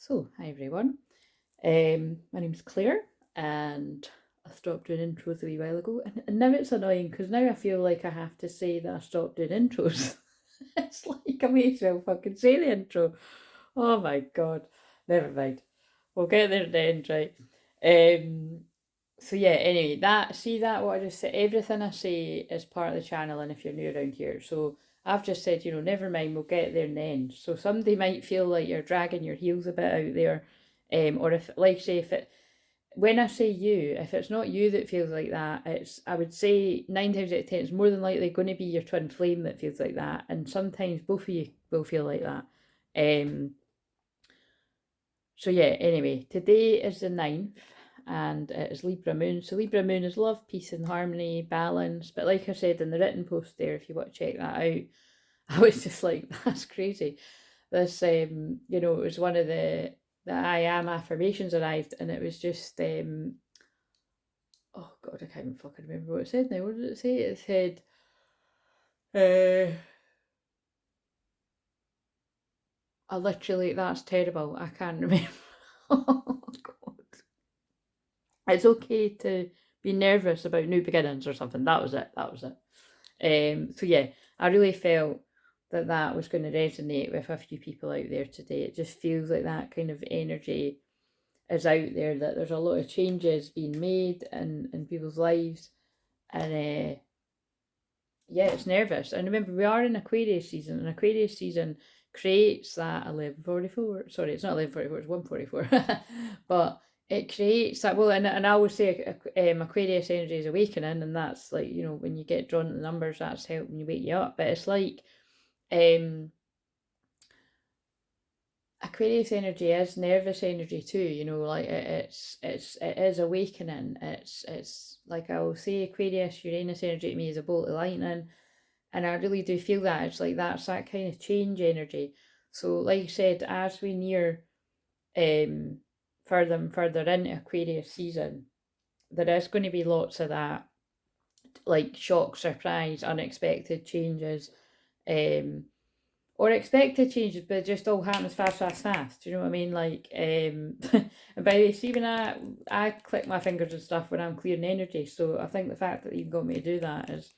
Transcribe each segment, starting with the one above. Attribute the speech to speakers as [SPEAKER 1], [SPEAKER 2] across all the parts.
[SPEAKER 1] So, hi everyone. My name's Claire, and I stopped doing intros a wee while ago, and now it's annoying because now I feel like I have to say that I stopped doing intros. It's like I may as well fucking say the intro. Oh my god. Never mind. We'll get there at the end, right? So yeah, anyway, that what I just said, everything I say is part of the channel, and if you're new around here. So I've just said, never mind, we'll get there in the end. So somebody might feel like you're dragging your heels a bit out there. Or if, like say, when I say you, if it's not you that feels like that, I would say 9 times out of 10, it's more than likely going to be your twin flame that feels like that. And sometimes both of you will feel like that. So yeah, anyway, today is the 9th and it is Libra Moon. So Libra Moon is love, peace and harmony, balance. But like I said in the written post there, if you want to check that out, I was just like, that's crazy. This, it was one of the I am affirmations arrived, and it was just, oh God, I can't even fucking remember what it said now. What did it say? It said, I literally, that's terrible. I can't remember. Oh God. It's okay to be nervous about new beginnings or something. That was it. So yeah, I really felt that was going to resonate with a few people out there today. It just feels like that kind of energy is out there, that there's a lot of changes being made in people's lives, and yeah, it's nervous. And remember, we are in Aquarius season, and Aquarius season creates that 1144. Sorry, it's not 1144, it's 144. But it creates that, well, and I always say Aquarius energy is awakening, and that's like, when you get drawn to the numbers, that's helping you wake you up. But it's like, Aquarius energy is nervous energy too, like it is awakening. It's like I will say, Aquarius, Uranus energy to me is a bolt of lightning, and I really do feel that. It's like that's that kind of change energy. So like I said, as we near further and further into Aquarius season, there is going to be lots of that, like shock, surprise, unexpected changes, or expected changes, but it just all happens fast. Do you know what I mean? Like, and by the way, see, when I click my fingers and stuff when I'm clearing energy, so I think the fact that you've got me to do that is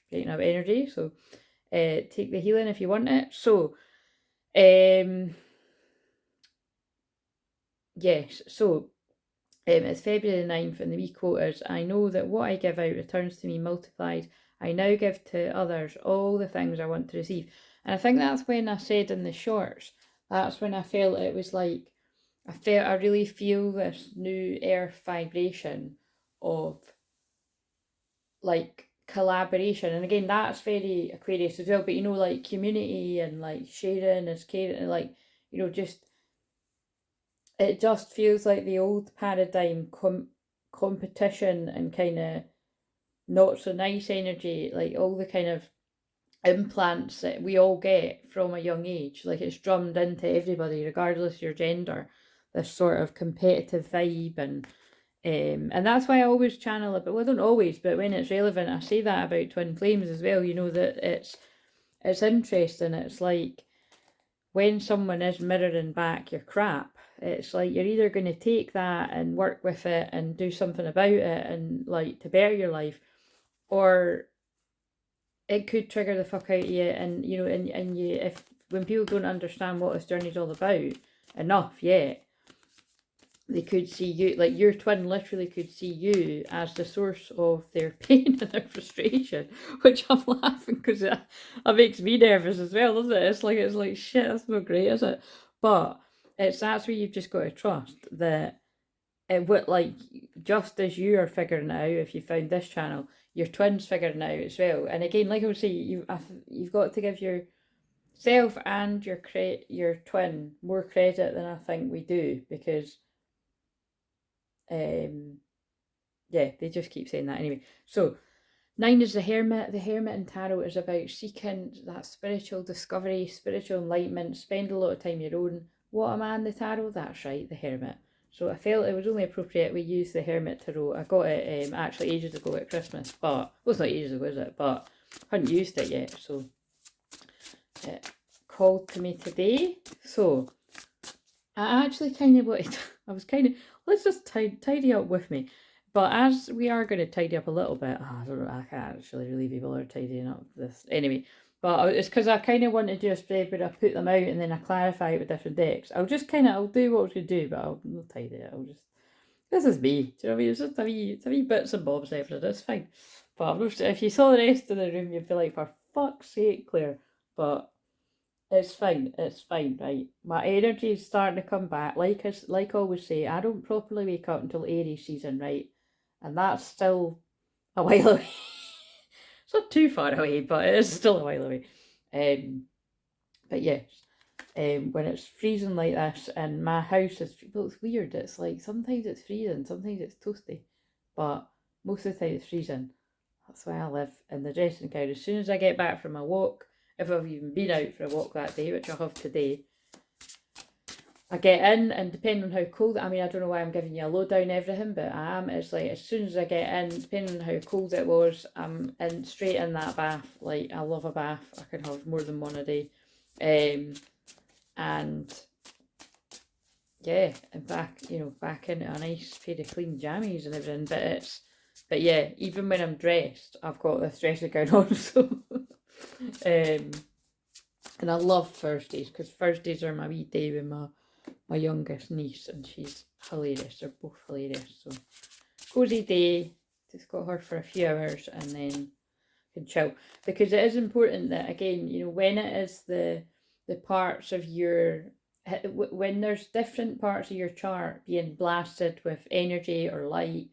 [SPEAKER 1] getting up energy. So, take the healing if you want it. So, yes, so it's February the 9th, and the wee quote is, I know that what I give out returns to me multiplied. I now give to others all the things I want to receive. And I think that's when I said in the shorts, that's when I felt it was like, I really feel this new earth vibration of like collaboration. And again, that's very Aquarius as well, but like community and like sharing is caring, and like, just, it just feels like the old paradigm competition and kind of not so nice energy, like all the kind of implants that we all get from a young age, like it's drummed into everybody regardless of your gender, this sort of competitive vibe. And that's why I always channel it, but well, I don't always, but when it's relevant, I say that about twin flames as well, that it's interesting. It's like when someone is mirroring back your crap, it's like you're either going to take that and work with it and do something about it and like to better your life, or it could trigger the fuck out of you. And and you, if when people don't understand what this journey's all about enough yet, they could see you, like your twin literally could see you as the source of their pain and their frustration, which I'm laughing because it makes me nervous as well, doesn't it? It's like shit, that's not great, is it? But that's where you've just got to trust that it would, like, just as you are figuring it out, if you found this channel, your twin's figuring it out as well. And again, like I would say, you've got to give yourself and your twin more credit than I think we do, because yeah, they just keep saying that anyway. So 9 is the Hermit. The Hermit in tarot is about seeking that spiritual discovery, spiritual enlightenment, spend a lot of time your own. What am I in the tarot? That's right, the Hermit. So I felt it was only appropriate we use the Hermit tarot. I got it actually ages ago at Christmas, but, well, it's not ages ago, is it? But I hadn't used it yet, so it called to me today. So I actually kind of wanted, I was kind of, let's just tidy up with me. But as we are going to tidy up a little bit, I don't know, I can't actually really be bothered tidying up this. Anyway, but it's because I kind of want to do a spread where I put them out and then I clarify it with different decks. I'll just kind of, I'll do what I was going to do, but I'll not tidy it. I'll just, this is me. Do you know what I mean? It's just it's a wee bits and bobs and everything. It's fine. But if you saw the rest of the room, you'd be like, for fuck's sake, Claire. But it's fine, right? My energy is starting to come back. Like I always say, I don't properly wake up until Aries season, right? And that's still a while away. It's not too far away, but it is still a while away. But yes, when it's freezing like this, and my house is, well, it's weird. It's like sometimes it's freezing, sometimes it's toasty, but most of the time it's freezing. That's why I live in the dressing gown. As soon as I get back from my walk, if I've even been out for a walk that day, which I have today, I get in, and depending on how cold, I mean, I don't know why I'm giving you a lowdown everything, but I am. It's like as soon as I get in, depending on how cold it was, I'm in straight in that bath. Like, I love a bath. I can have more than one a day. And yeah, and back into a nice pair of clean jammies and everything. But yeah, even when I'm dressed, I've got this dressing gown on, so and I love Thursdays, because Thursdays are my wee day with my youngest niece, and she's hilarious. They're both hilarious. So cozy day, just got her for a few hours and then can chill. Because it is important that, again, when it is the parts of your, when there's different parts of your chart being blasted with energy or light,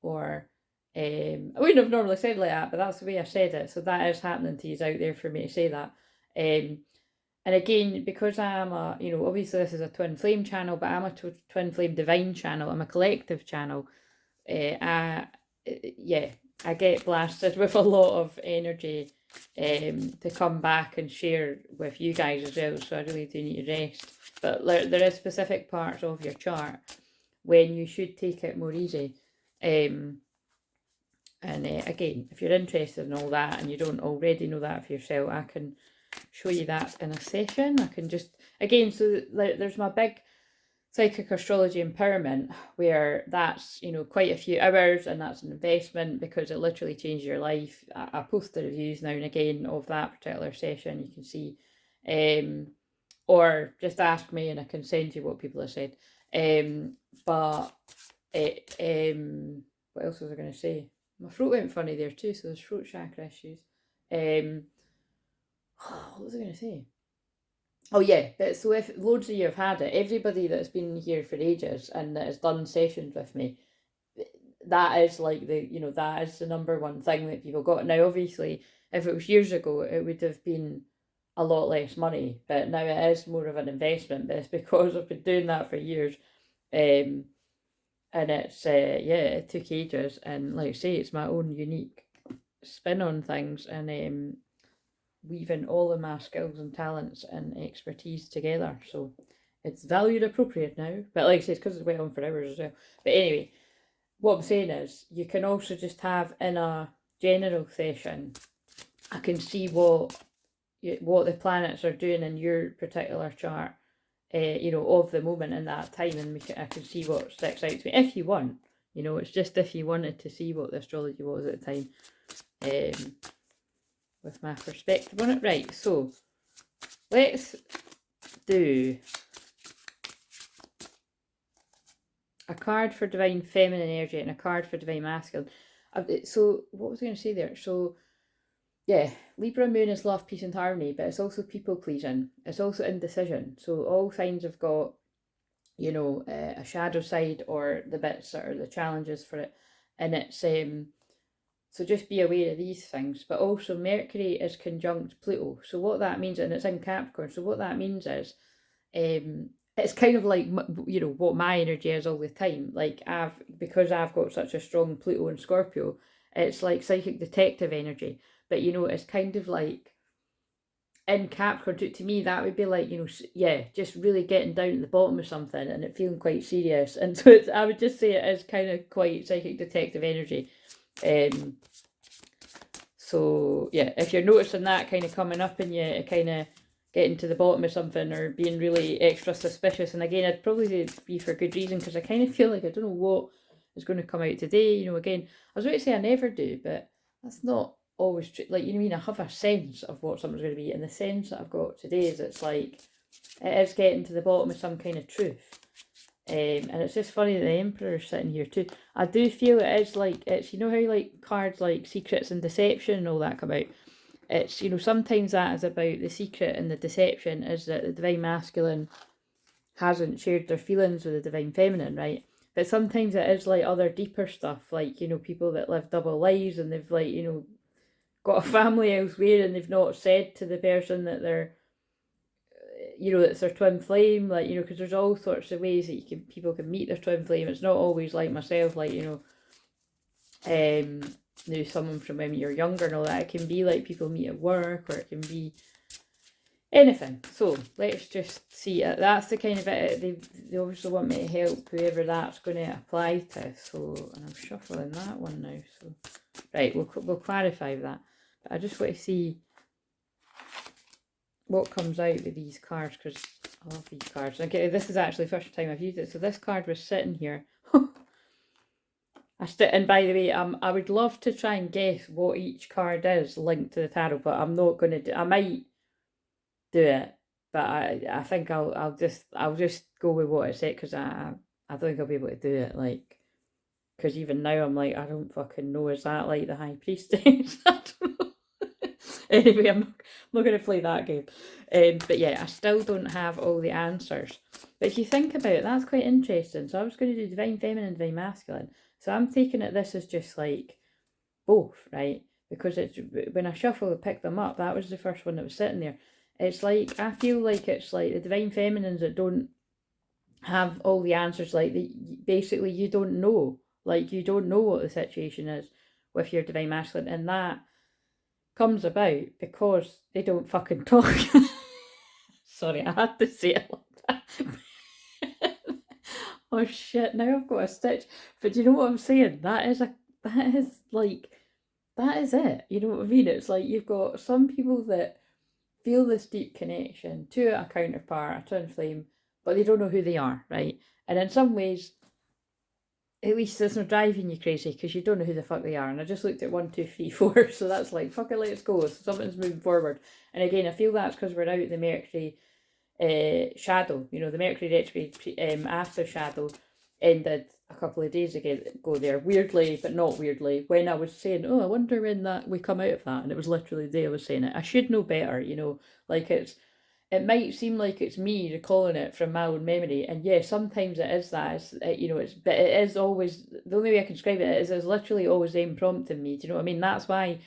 [SPEAKER 1] or I wouldn't have normally said it like that, but that's the way I said it. So that is happening to you out there for me to say that. And again, because I am obviously this is a twin flame channel, but I'm a twin flame divine channel. I'm a collective channel. I get blasted with a lot of energy to come back and share with you guys as well. So I really do need to rest. But there is specific parts of your chart when you should take it more easy. And again, if you're interested in all that and you don't already know that for yourself, I can show you that in a session. I can just, again, so there's my big psychic astrology empowerment, where that's, quite a few hours, and that's an investment because it literally changes your life. I post the reviews now and again of that particular session, you can see, or just ask me and I can send you what people have said. But what else was I going to say? My throat went funny there too, so there's throat chakra issues. What was I going to say? Oh yeah, so if loads of you have had it, everybody that's been here for ages and that has done sessions with me, that is like that is the number one thing that people got. Now obviously, if it was years ago, it would have been a lot less money, but now it is more of an investment. But it's because I've been doing that for years, and it's it took ages, and like I say, it's my own unique spin on things, and weaving all of my skills and talents and expertise together. So it's valued appropriate now. But like I said, because it's went on for hours as well. But anyway, what I'm saying is, you can also just have in a general session, I can see what the planets are doing in your particular chart, of the moment in that time, and I can see what sticks out to me. If you want, it's just if you wanted to see what the astrology was at the time. With my perspective on it. Right, so let's do a card for divine feminine energy and a card for divine masculine. So what was I going to say there? So yeah, Libra moon is love, peace and harmony, but it's also people pleasing. It's also indecision. So all signs have got, a shadow side, or the bits that are the challenges for it. And it's so just be aware of these things. But also Mercury is conjunct Pluto. So what that means, and it's in Capricorn, so what that means is, it's kind of like, what my energy is all the time. Like because I've got such a strong Pluto and Scorpio, it's like psychic detective energy. But it's kind of like in Capricorn, to me, that would be like, just really getting down at the bottom of something and it feeling quite serious. And so I would just say it is kind of quite psychic detective energy. So yeah, if you're noticing that kind of coming up in you, it kind of, getting to the bottom of something or being really extra suspicious. And again, I'd probably be for good reason, because I kind of feel like I don't know what is going to come out today. You know, again, I was about to say I never do, but that's not always true. Like, you know what I mean? I have a sense of what something's going to be, and the sense that I've got today is it's like it is getting to the bottom of some kind of truth. And it's just funny that the Emperor's sitting here too. I do feel it is like, it's, you know how like cards like Secrets and Deception and all that come out? It's, you know, sometimes that is about the secret and the deception is that the Divine Masculine hasn't shared their feelings with the Divine Feminine, right? But sometimes it is like other deeper stuff, like, you know, people that live double lives and they've like, you know, got a family elsewhere and they've not said to the person that they're, you know, it's their twin flame, like, you know, because there's all sorts of ways that people can meet their twin flame. It's not always like myself, like, you know, someone from when you're younger and all that. It can be like people meet at work, or it can be anything. So let's just see it. That's the kind of it. They obviously want me to help whoever that's going to apply to. So, and I'm shuffling that one now. So, right, we'll clarify that. But I just want to see what comes out with these cards, because I love these cards. Okay, this is actually the first time I've used it. So this card was sitting here. And by the way, I would love to try and guess what each card is linked to the tarot, but I'm not going to do. I might do it, but I think I'll just go with what it said, because I don't think I'll be able to do it, like, because even now I'm like, I don't fucking know. Is that like the High Priestess? I don't know. Anyway, I'm not going to play that game. But yeah, I still don't have all the answers. But if you think about it, that's quite interesting. So I was going to do Divine Feminine, Divine Masculine. So I'm taking it this is just like both, right? Because it's, when I shuffle and pick them up, that was the first one that was sitting there. It's like, I feel like it's like the Divine Feminines that don't have all the answers. Like, basically you don't know. Like, you don't know what the situation is with your Divine Masculine. And that comes about because they don't fucking talk. Sorry, I had to say it like that. Oh shit, now I've got a stitch. But you know what I'm saying? That is like, that is it. You know what I mean? It's like you've got some people that feel this deep connection to a counterpart, a twin flame, but they don't know who they are, right? And in some ways, at least it's not driving you crazy, because you don't know who the fuck they are. And I just looked at 1, 2, 3, 4, so that's like, fuck it, let's go. So something's moving forward. And again, I feel that's because we're out of the Mercury shadow. You know, the Mercury retrograde after shadow ended a couple of days ago there, weirdly, but not weirdly, when I was saying, oh, I wonder when that we come out of that. And it was literally the day I was saying it. I should know better, you know, like it might seem like it's me recalling it from my own memory, and yeah, sometimes it is that. You know, but it is always, the only way I can describe it is it's literally always them prompting me. Do you know what I mean? That's why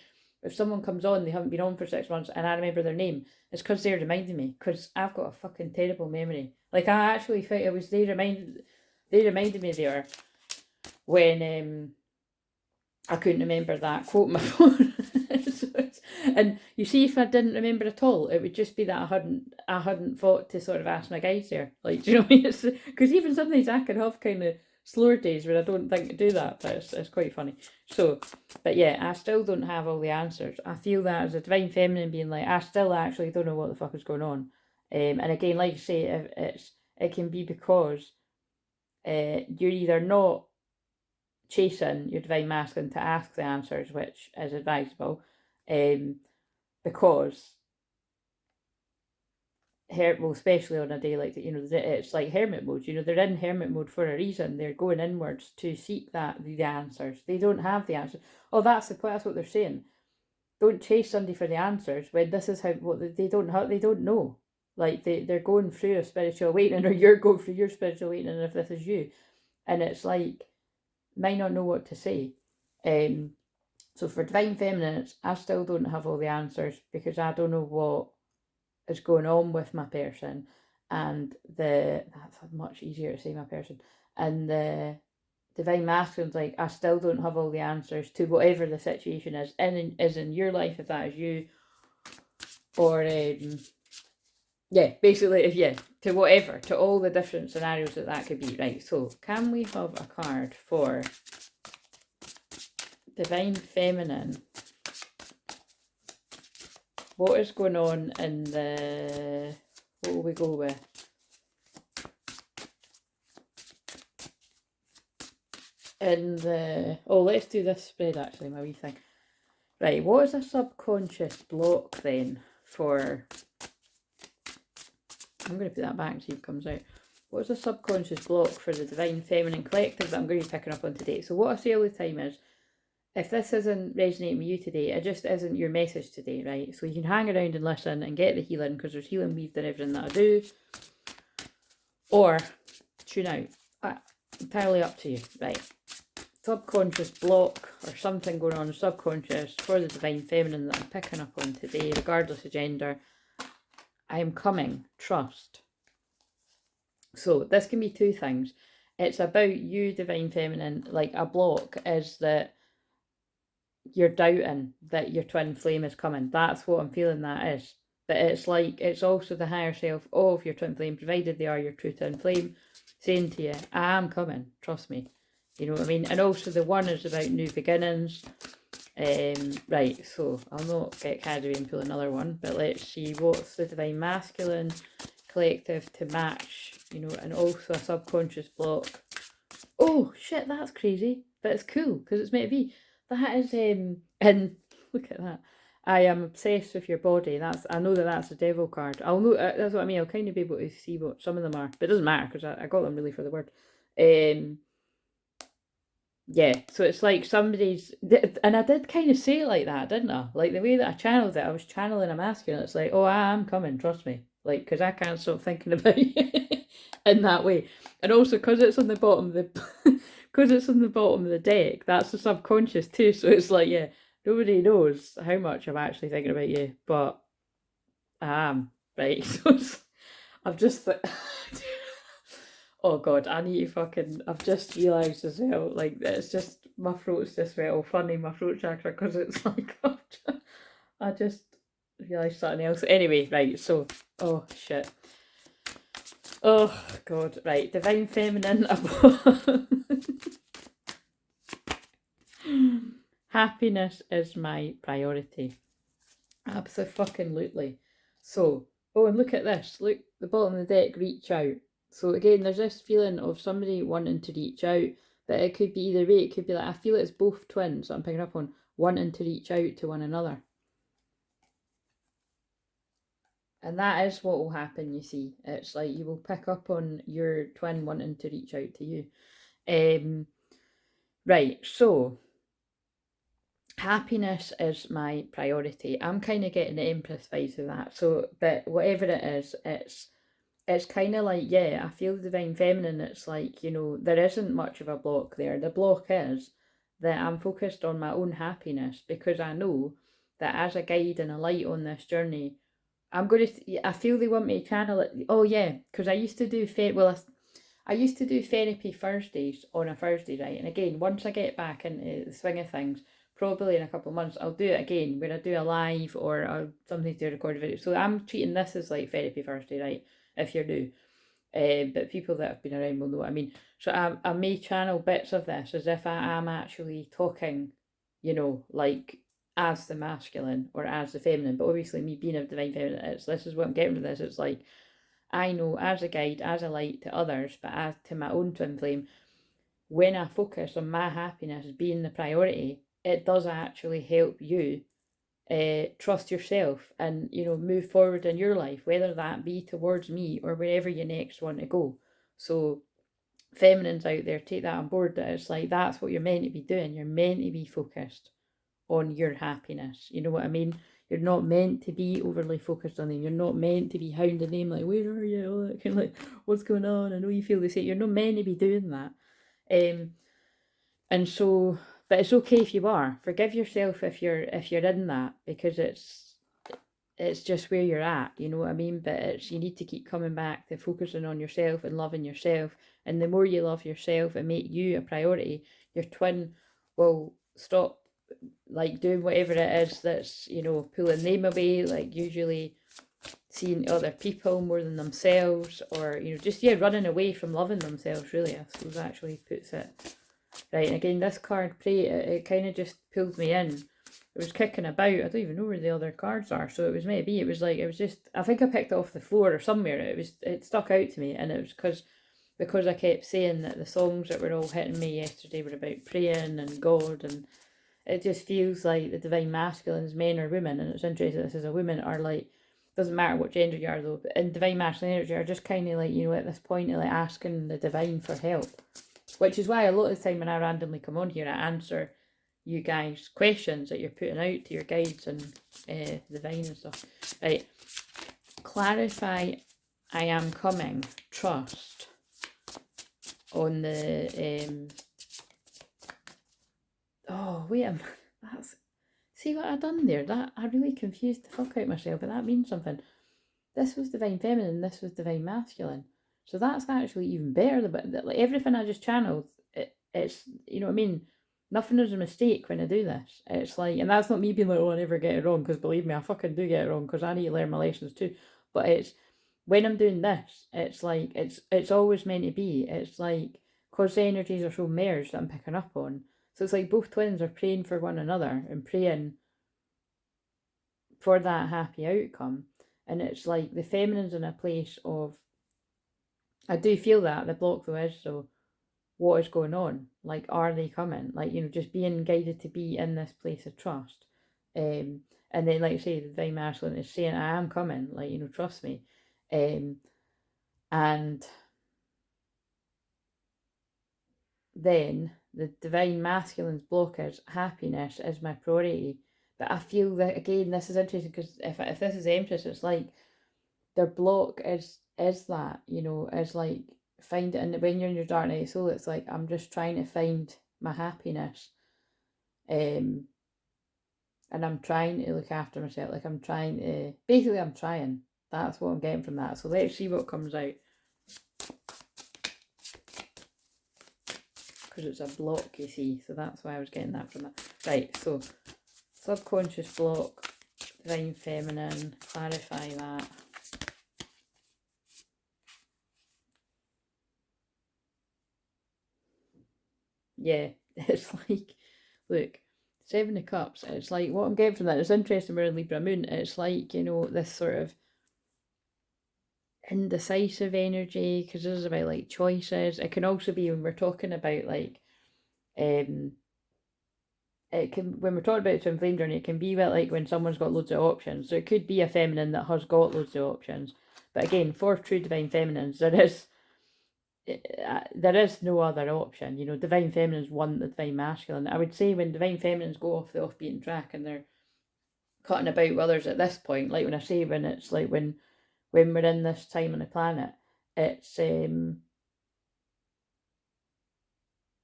[SPEAKER 1] if someone comes on, they haven't been on for 6 months, and I remember their name, it's because they're reminding me. Because I've got a fucking terrible memory. Like, I actually think it was they reminded me there when I couldn't remember that quote on my phone. And you see, if I didn't remember at all, it would just be that I hadn't thought to sort of ask my guides there. Like, do you know what I mean? Because even sometimes I can have kind of slower days where I don't think to do that, but it's quite funny. So, but yeah, I still don't have all the answers. I feel that as a Divine Feminine being like, I still actually don't know what the fuck is going on. And again, like I say, it can be because you're either not chasing your Divine Masculine to ask the answers, which is advisable, because well, especially on a day like that, you know, it's like hermit mode. You know, they're in hermit mode for a reason. They're going inwards to seek the answers. They don't have the answers. Oh, that's what they're saying. Don't chase somebody for the answers when this is they don't know. Like, they're going through a spiritual awakening, or you're going through your spiritual awakening if this is you, and it's like, might not know what to say. So for Divine Feminines, I still don't have all the answers, because I don't know what is going on with my person, and that's much easier to say my person, and the Divine Masculine's like, I still don't have all the answers to whatever the situation is in your life, if that is you, or basically, to whatever, to all the different scenarios that could be. Right, so can we have a card for Divine Feminine what is going on in the, what will we go with? In the, oh, let's do this spread actually, my wee thing. Right, what is a subconscious block then for, I'm going to put that back and see if it comes out. What is a subconscious block for the Divine Feminine Collective that I'm going to be picking up on today? So what I say all the time is, if this isn't resonating with you today, it just isn't your message today, right? So you can hang around and listen and get the healing, because there's healing weaved in everything that I do. Or tune out. Entirely up to you, right? Subconscious block or something going on subconscious for the Divine Feminine that I'm picking up on today, regardless of gender. I am coming. Trust. So this can be two things. It's about you, Divine Feminine. Like, a block is that you're doubting that your twin flame is coming. That's what I'm feeling that is. But it's like, it's also the higher self of your twin flame, provided they are your true twin flame, saying to you, I am coming, trust me. You know what I mean? And also the one is about new beginnings. Right, so I'll not get carried away and pull another one, but let's see what's the Divine Masculine Collective to match, you know, and also a subconscious block. Oh shit, that's crazy, but it's cool because it's meant to be. That is and look at that. I am obsessed with your body. That's, I know that that's a devil card. I'll know, that's what I mean. I'll kind of be able to see what some of them are, but it doesn't matter because I got them really for the word. Yeah, so it's like somebody's, and I did kind of say it like that, didn't I? Like the way that I channeled it, I was channeling a masculine. It's like, oh, I am coming, trust me. Like, because I can't stop thinking about you in that way. And also because it's on the bottom of the, because it's on the bottom of the deck, that's the subconscious too. So it's like, yeah, nobody knows how much I'm actually thinking about you, but I am, right? So I've just oh god, I need to fucking, I've just realised as well, like, it's just, my throat's just went all funny, my throat chakra, because it's like, I just realised something else. Anyway, right, so, oh shit. Oh god, right, Divine Feminine. Happiness is my priority. Absolutely. So, oh, and look at this, look, the bottom of the deck, reach out. So again, there's this feeling of somebody wanting to reach out, but it could be either way. It could be like, I feel it's both twins that I'm picking up on, wanting to reach out to one another. And that is what will happen, you see. It's like you will pick up on your twin wanting to reach out to you. Right, so happiness is my priority. I'm kind of getting the Empress vibes of that. So, but whatever it is, it's kind of like, yeah, I feel the Divine Feminine. It's like, you know, there isn't much of a block there. The block is that I'm focused on my own happiness, because I know that as a guide and a light on this journey, I'm going to, I feel they want me to channel it. Oh yeah, because I used to do, I used to do therapy Thursdays on a Thursday, right? And again, once I get back into the swing of things, probably in a couple of months, I'll do it again, where I do a live or something to record a video. So I'm treating this as like therapy Thursday, right? If you're new, but people that have been around will know what I mean. So I may channel bits of this as if I am actually talking, you know, like as the masculine or as the feminine. But obviously, me being a Divine Feminine, this is what I'm getting from this. It's like, I know as a guide, as a light to others, but as to my own twin flame, when I focus on my happiness being the priority, it does actually help you trust yourself and, you know, move forward in your life, whether that be towards me or wherever you next want to go. So feminines out there, take that on board, that it's like, that's what you're meant to be doing. You're meant to be focused on your happiness. You know what I mean? You're not meant to be overly focused on them. You're not meant to be hounding them like, where are you? All that kind of like, what's going on? I know you feel the same. You're not meant to be doing that. And so, but it's okay if you are. Forgive yourself if you're in that, because it's just where you're at, you know what I mean? But it's, you need to keep coming back to focusing on yourself and loving yourself. And the more you love yourself and make you a priority, your twin will stop like doing whatever it is that's, you know, pulling them away, like usually seeing other people more than themselves, or, you know, just, yeah, running away from loving themselves, really, I suppose actually puts it. Right, and again, this card, pray, it kind of just pulled me in was kicking about. I don't even know where the other cards are. So it was maybe, it was just, I think I picked it off the floor or somewhere. It stuck out to me, and it was because I kept saying that the songs that were all hitting me yesterday were about praying and God, and it just feels like the divine masculines, men or women, and it's interesting this is a woman, are like, doesn't matter what gender you are though, but in divine masculine energy are just kind of like, you know, at this point of like asking the divine for help. Which is why a lot of the time when I randomly come on here, I answer you guys questions that you're putting out to your guides and divine and stuff. Right. Clarify, I am coming, trust. On the, oh, wait a minute. That's, see what I done there? That, I really confused the fuck out myself, but that means something. This was divine feminine, this was divine masculine. So that's actually even better. But like everything I just channeled, it's, you know what I mean? Nothing is a mistake when I do this. It's like, and that's not me being like, oh, I never get it wrong, because believe me, I fucking do get it wrong, because I need to learn my lessons too. But it's, when I'm doing this, it's like, it's always meant to be. It's like, because the energies are so merged that I'm picking up on. So it's like both twins are praying for one another and praying for that happy outcome. And it's like the feminine's in a place of, I do feel that the block though is, so what is going on? Like, are they coming? Like, you know, just being guided to be in this place of trust. And then, like I say, the divine masculine is saying, I am coming, like, you know, trust me. And then the divine masculine's block is happiness is my priority. But I feel that, again, this is interesting, because if this is Empress, it's like their block is that, you know, is like, find it. And when you're in your dark night of soul, it's like, I'm just trying to find my happiness. And I'm trying to look after myself. Like, I'm trying to, basically I'm trying. That's what I'm getting from that. So let's see what comes out. Because it's a block, you see. So that's why I was getting that from that. Right, so subconscious block, divine feminine, clarify that. Yeah, it's like, look, Seven of Cups, it's like, what I'm getting from that, it's interesting, we're in Libra Moon, it's like, you know, this sort of indecisive energy, because this is about like choices. It can also be when we're talking about like, it can, when we're talking about twin flame journey, it can be about like when someone's got loads of options. So it could be a feminine that has got loads of options. But again, for true divine feminines, there is no other option. You know, divine feminines want the divine masculine. I would say when divine feminines go off the off-beaten track and they're cutting about with others at this point, like when I say when it's like when we're in this time on the planet, it's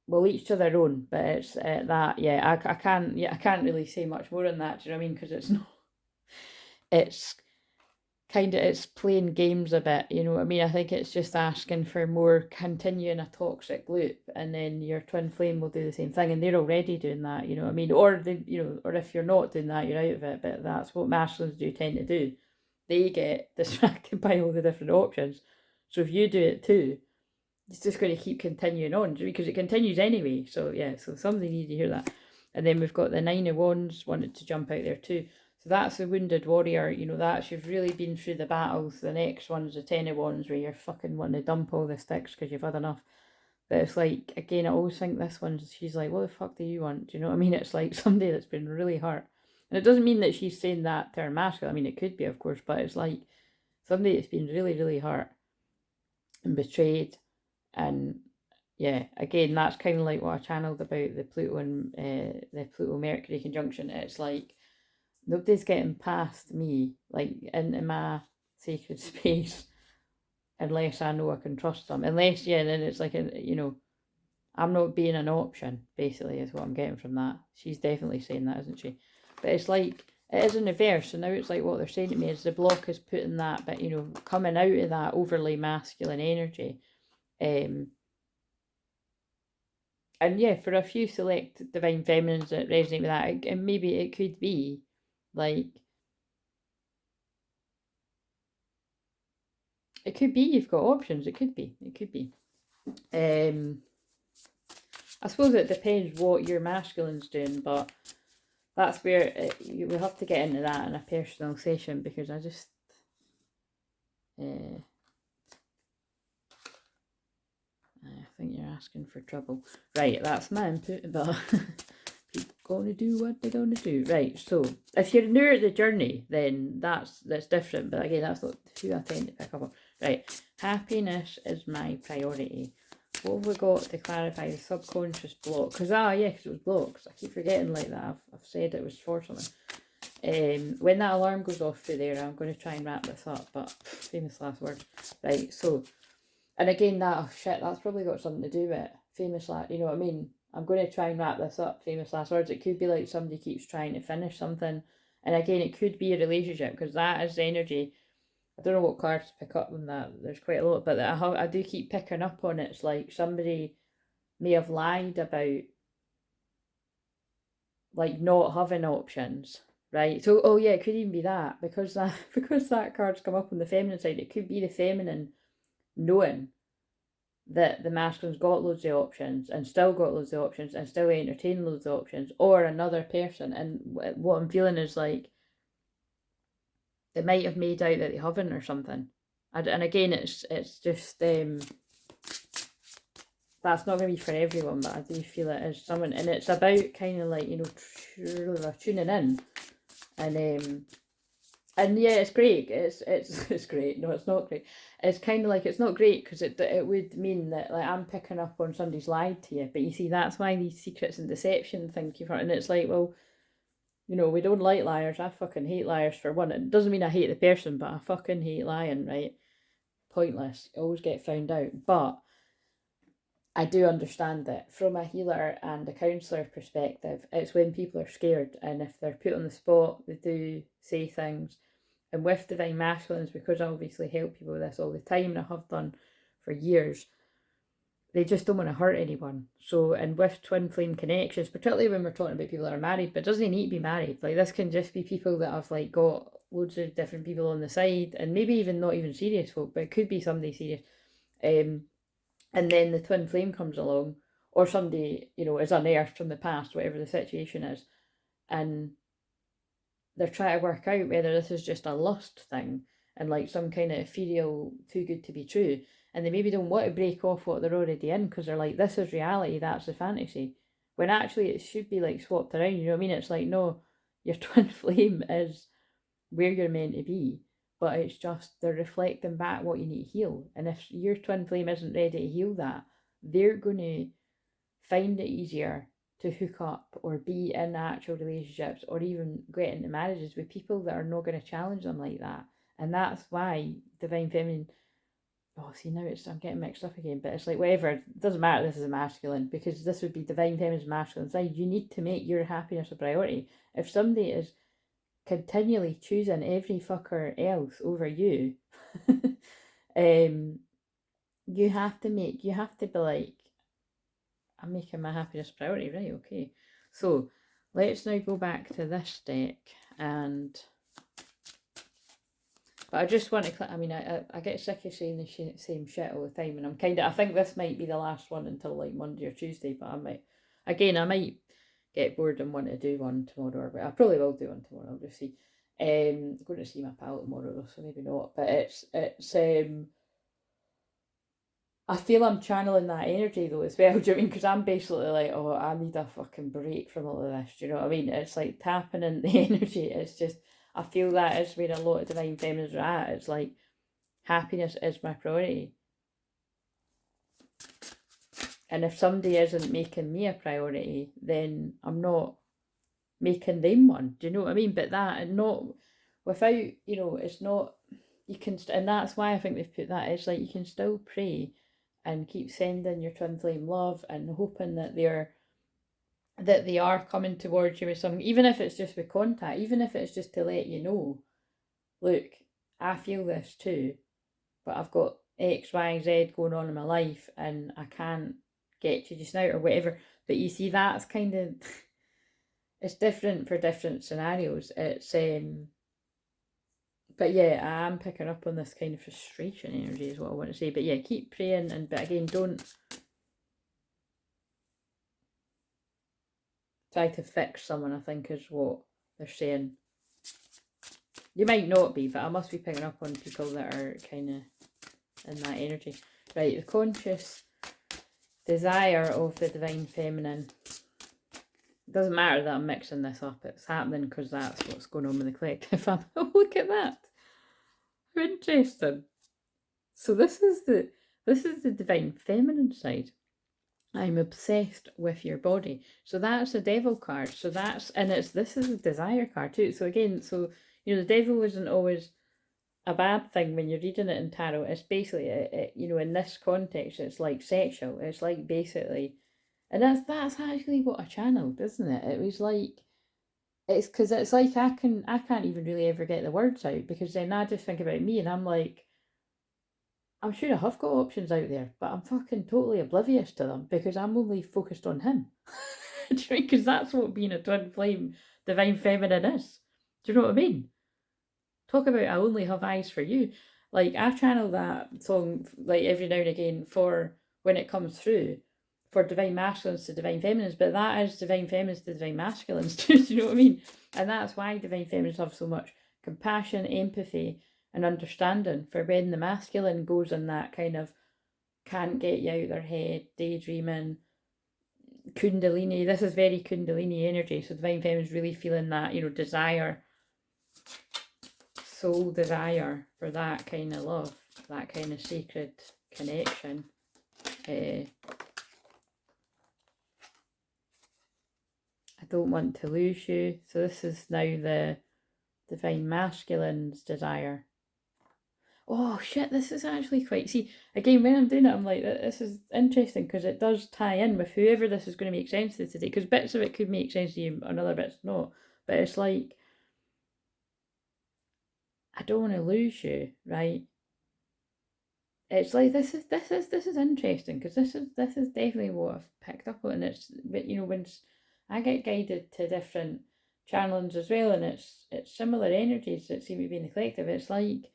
[SPEAKER 1] well, each to their own, but it's that, yeah, I can't really say much more on that, do you know what I mean? Because it's not, it's kind of, it's playing games a bit, you know what I mean? I think it's just asking for more, continuing a toxic loop, and then your twin flame will do the same thing, and they're already doing that, you know what I mean? Or they, you know, or if you're not doing that, you're out of it. But that's what masculines do tend to do. They get distracted by all the different options. So if you do it too, it's just going to keep continuing on, because it continues anyway. So yeah, so somebody needs to hear that. And then we've got the Nine of Wands wanted to jump out there too. So that's the wounded warrior, you know, that's, you've really been through the battles. The next one's the Ten of Wands, where you're fucking wanting to dump all the sticks because you've had enough. But it's like, again, I always think this one, she's like, what the fuck do you want? Do you know what I mean? It's like somebody that's been really hurt. And it doesn't mean that she's saying that to her masculine. I mean, it could be, of course, but it's like somebody that's been really, really hurt and betrayed. And yeah, again, that's kind of like what I channeled about the Pluto and the Pluto-Mercury conjunction. It's like, nobody's getting past me, like, into my sacred space, unless I know I can trust them. Unless, yeah, then it's like, you know, I'm not being an option, basically, is what I'm getting from that. She's definitely saying that, isn't she? But it's like, it is in reverse. So now it's like what they're saying to me is the block is putting that, but, you know, coming out of that overly masculine energy. And yeah, for a few select divine feminines that resonate with that, and maybe it could be like, it could be you've got options. It could be. I suppose it depends what your masculine's doing, but that's where we'll have to get into that in a personal session, because I just I think you're asking for trouble. Right, that's my input, but people gonna do what they're gonna do. Right, so if you're new at the journey, then that's different. But again, that's not who I tend to pick up on. Right, happiness is my priority. What have we got to clarify the subconscious block? Because because it was blocks. I keep forgetting like that. I've said it was for something. When that alarm goes off through there, I'm going to try and wrap this up, but famous last words. Right, so, and again, that's probably got something to do with it. Famous last, you know what I mean? I'm going to try and wrap this up, famous last words. It could be like somebody keeps trying to finish something, and again, it could be a relationship, because that is energy. I don't know what cards to pick up on that. There's quite a lot, but I do keep picking up on it. It's like somebody may have lied about like not having options, right? So it could even be that, because that card's come up on the feminine side. It could be the feminine knowing that the masculine's got loads of options and still got loads of options and still entertain loads of options, or another person. And what I'm feeling is like they might have made out that they haven't or something. And again, it's just that's not going to be for everyone, but I do feel it is someone, and it's about kind of like, you know, tuning in, and yeah, it's great. It's great. No, it's not great. It's kind of like, it's not great because it would mean that like I'm picking up on somebody's lied to you. But you see, that's why these secrets and deception thing keep happening. And it's like, well, you know, we don't like liars. I fucking hate liars for one. It doesn't mean I hate the person, but I fucking hate lying, right? Pointless. You always get found out. But I do understand that from a healer and a counsellor perspective, it's when people are scared, and if they're put on the spot, they do say things. And with Divine Masculines, because I obviously help people with this all the time, and I have done for years, they just don't want to hurt anyone. So, and with twin flame connections, particularly when we're talking about people that are married, but it doesn't need to be married. Like, this can just be people that have like got loads of different people on the side, and maybe even not even serious folk, but it could be somebody serious. And then the twin flame comes along, or somebody, you know, is unearthed from the past, whatever the situation is, and they're trying to work out whether this is just a lust thing and like some kind of ethereal too good to be true, and they maybe don't want to break off what they're already in, because they're like, this is reality, that's the fantasy, when actually it should be like swapped around. You know what I mean? It's like, no, your twin flame is where you're meant to be, but it's just they're reflecting back what you need to heal. And if your twin flame isn't ready to heal that, they're going to find it easier to hook up or be in actual relationships or even get into marriages with people that are not going to challenge them like that. And that's why Divine Feminine, now I'm getting mixed up again, but it's like, whatever, it doesn't matter, this is a masculine, because this would be Divine Feminine's masculine side. You need to make your happiness a priority. If somebody is continually choosing every fucker else over you, you have to be like, I'm making my happiness a priority, right? Okay, so let's now go back to this deck, but I just want to, I get sick of saying the same shit all the time, and I think this might be the last one until like Monday or Tuesday, but I might get bored and want to do one tomorrow, but I probably will do one tomorrow, I'll just see. I'm going to see my pal tomorrow, so maybe not, but it's I feel I'm channeling that energy though as well. Do you know what I mean? Because I'm basically like, oh, I need a fucking break from all of this. Do you know what I mean? It's like tapping in the energy. It's just, I feel that is where a lot of Divine Feminines are at. It's like, happiness is my priority. And if somebody isn't making me a priority, then I'm not making them one. Do you know what I mean? But that, and not without, you know, it's not, you can, and that's why I think they've put that. It's like, you can still pray and keep sending your twin flame love and hoping that they are coming towards you with something, even if it's just with contact, even if it's just to let you know, look, I feel this too, but I've got X, Y, Z going on in my life and I can't get you just now or whatever. But you see, that's kind of, it's different for different scenarios. It's but yeah, I am picking up on this kind of frustration energy is what I want to say. But yeah, keep praying, but again, don't try to fix someone, I think is what they're saying. You might not be, but I must be picking up on people that are kind of in that energy. Right, the conscious desire of the divine feminine. It doesn't matter that I'm mixing this up. It's happening because that's what's going on with the collective. Oh, look at that. How interesting. So this is the divine feminine side. I'm obsessed with your body. So that's a devil card. So that's, and this is a desire card too. So again, so, you know, the devil isn't always a bad thing when you're reading it in tarot. It's basically, you know, in this context, it's like sexual. It's like basically, and that's actually what I channeled, isn't it? It was like, it's because it's like I can't even really ever get the words out, because then I just think about me and I'm like, I'm sure I have got options out there, but I'm fucking totally oblivious to them because I'm only focused on him. Because that's what being a twin flame divine feminine is. Do you know what I mean? Talk about I only have eyes for you. Like, I channel that song like every now and again for when it comes through, for divine masculines to divine feminines, but that is divine feminines to divine masculines too. Do you know what I mean? And that's why divine feminines have so much compassion, empathy, and understanding for when the masculine goes in that kind of can't get you out of their head, daydreaming, kundalini. This is very kundalini energy. So divine feminine is really feeling that, you know, desire, soul desire for that kind of love, that kind of sacred connection. I don't want to lose you. So this is now the divine masculine's desire. Oh shit, this is actually quite, see, again, when I'm doing it, I'm like, this is interesting because it does tie in with whoever this is going to make sense to today, because bits of it could make sense to you and other bits not, but it's like, I don't want to lose you, right? It's like, this is interesting, because this is definitely what I've picked up on. It's, you know, when I get guided to different channelings as well, and it's similar energies that seem to be in the collective. It's like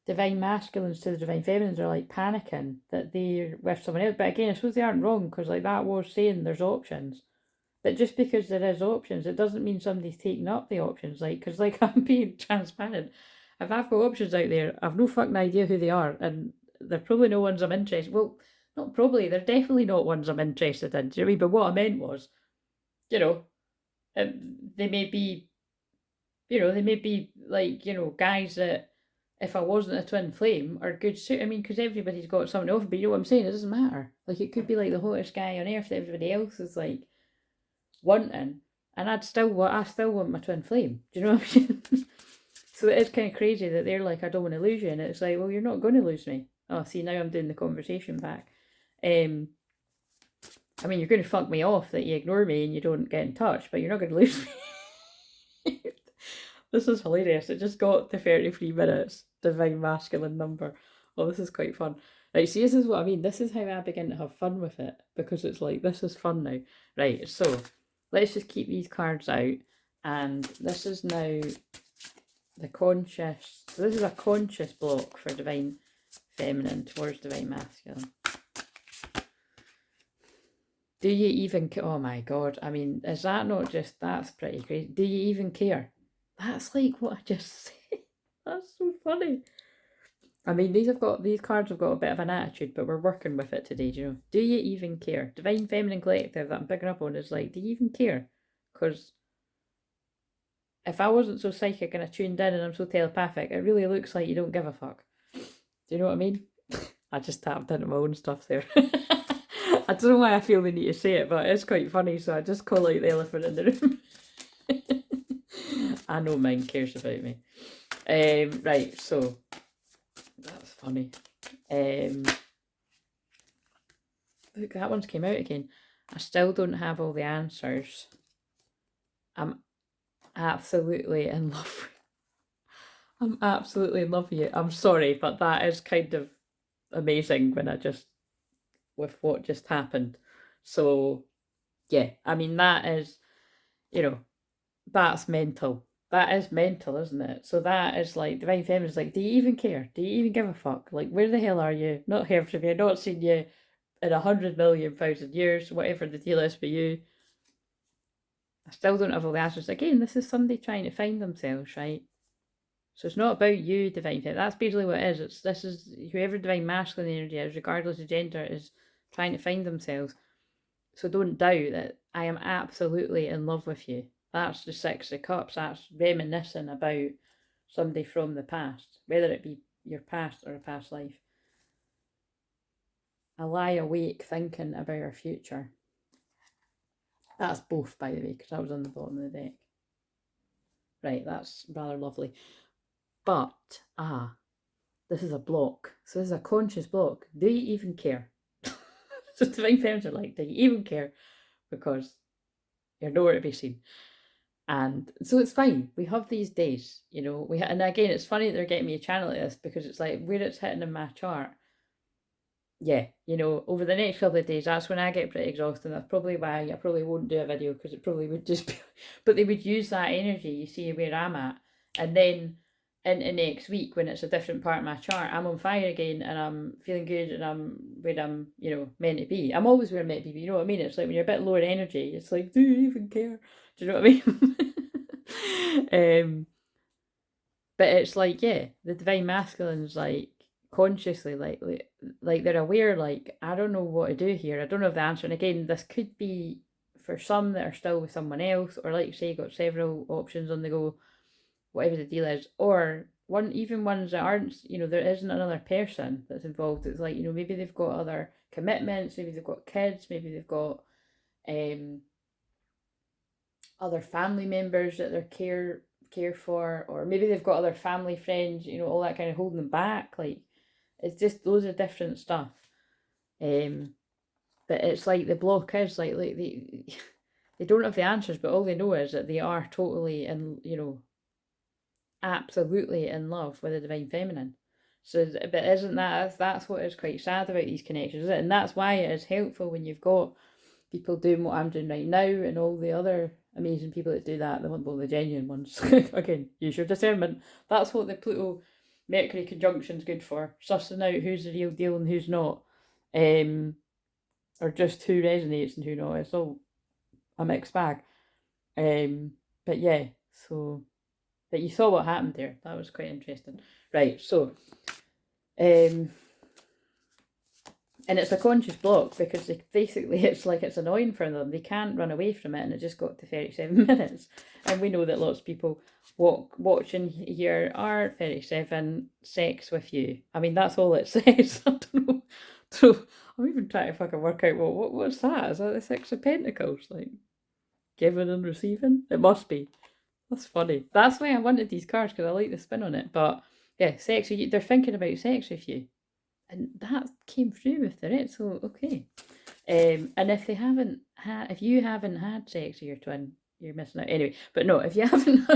[SPEAKER 1] divine masculines to the divine feminines are like panicking that they're with someone else. But again, I suppose they aren't wrong, because like that was saying there's options. But just because there is options, it doesn't mean somebody's taking up the options. Like, because like I'm being transparent. If I've got options out there, I've no fucking idea who they are, and they're probably no ones I'm interested. Well, not probably. They're definitely not ones I'm interested in. Do you know what I mean? But what I meant was, you know, they may be, you know, they may be like, you know, guys that, if I wasn't a twin flame, are good suit. I mean, because everybody's got something to offer, but you know what I'm saying? It doesn't matter. Like, it could be like the hottest guy on earth that everybody else is like wanting, and I still want my twin flame. Do you know what I mean? So it is kind of crazy that they're like, I don't want to lose you, and it's like, well, you're not going to lose me. Oh, see, now I'm doing the conversation back. I mean, you're going to fuck me off that you ignore me and you don't get in touch, but you're not going to lose me. This is hilarious. It just got to 33 minutes. Divine masculine number. Oh, this is quite fun. Right, see, this is what I mean. This is how I begin to have fun with it, because it's like, this is fun now. Right, so let's just keep these cards out. And this is now the conscious. So this is a conscious block for divine feminine towards divine masculine. Do you even, oh my god, I mean, is that not just, that's pretty crazy. Do you even care? That's like what I just said. That's so funny. I mean, these cards have got a bit of an attitude, but we're working with it today, do you know? Do you even care? Divine Feminine Collective that I'm picking up on is like, do you even care? Because if I wasn't so psychic and I tuned in and I'm so telepathic, it really looks like you don't give a fuck. Do you know what I mean? I just tapped into my own stuff there. I don't know why I feel the need to say it, but it's quite funny, so I just call out the elephant in the room. I know mine cares about me. Right, so that's funny. Look, that one's came out again. I still don't have all the answers. I'm absolutely in love. I'm absolutely in love with you. I'm sorry, but that is kind of amazing when I just, with what just happened. So, yeah, I mean, that is, you know, that's mental. That is mental, isn't it? So that is like, Divine Feminine is like, do you even care? Do you even give a fuck? Like, where the hell are you? Not heard from you, not seen you in 100 million thousand years, whatever the deal is for you. I still don't have all the answers. Again, this is somebody trying to find themselves, right? So it's not about you, divine feminine. That's basically what it is. This is whoever divine masculine energy is, regardless of gender, is trying to find themselves. So don't doubt that I am absolutely in love with you. That's the Six of Cups. That's reminiscing about somebody from the past, whether it be your past or a past life. I lie awake thinking about our future. That's both, by the way, because that was on the bottom of the deck. Right, that's rather lovely. But, this is a block. So this is a conscious block. Do you even care? So divine feminines are like, do you even care? Because you're nowhere to be seen. And so it's fine. We have these days, you know. And again, it's funny that they're getting me a channel like this, because it's like where it's hitting in my chart. Yeah, you know, over the next couple of days, that's when I get pretty exhausted. That's probably why I probably won't do a video, because it probably would just be, but they would use that energy, you see where I'm at, and then into next week when it's a different part of my chart, I'm on fire again and I'm feeling good and I'm where I'm, you know, meant to be. I'm always where I'm meant to be, you know what I mean? It's like when you're a bit lower energy, it's like, do you even care? Do you know what I mean? But it's like, yeah, the divine masculine's like consciously like they're aware, like, I don't know what to do here. I don't know the answer. And again, this could be for some that are still with someone else, or like you say, got several options on the go, whatever the deal is, or even ones that aren't, you know, there isn't another person that's involved. It's like, you know, maybe they've got other commitments, maybe they've got kids, maybe they've got other family members that they're care for, or maybe they've got other family friends, you know, all that kind of holding them back. Like, it's just loads of different stuff. But it's like the block is like they don't have the answers, but all they know is that they are totally in, you know, absolutely in love with the divine feminine. So, but isn't that's what is quite sad about these connections, isn't it? And that's why it is helpful when you've got people doing what I'm doing right now, and all the other amazing people that do that, the genuine ones. Again, use your discernment. That's what the Pluto Mercury conjunction's good for, sussing out who's the real deal and who's not, or just who resonates and who not. It's all a mixed bag. But yeah, so, but you saw what happened there. That was quite interesting. Right, so, and it's a conscious block, because basically it's like it's annoying for them. They can't run away from it, and it just got to 37 minutes. And we know that lots of people watching here are 37, sex with you. I mean, that's all it says. I don't know. So I'm even trying to fucking work out what's that? Is that the Six of Pentacles? Like, giving and receiving? It must be. That's funny. That's why I wanted these cards, because I like the spin on it. But yeah, sex with you. They're thinking about sex with you. And that came through with the right, so okay. And if you haven't had sex with your twin, you're missing out. Anyway, but no, if you haven't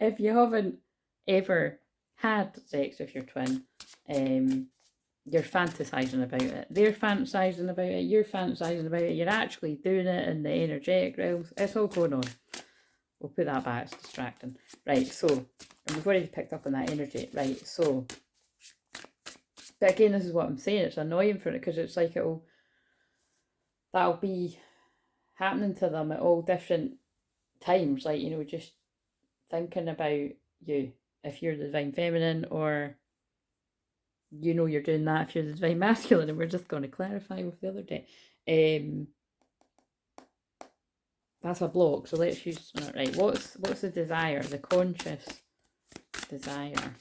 [SPEAKER 1] if you haven't ever had sex with your twin, you're fantasizing about it. They're fantasizing about it. You're fantasizing about it. You're actually doing it in the energetic realms. It's all going on. We'll put that back. It's distracting. Right. So, and we've already picked up on that energy. Right. So. But again, this is what I'm saying, it's annoying for it, because it's like that'll be happening to them at all different times, like, you know, just thinking about you if you're the divine feminine, or, you know, you're doing that if you're the divine masculine, and we're just going to clarify with the other day. That's a block, so let's use that. Right, what's the desire, the conscious desire?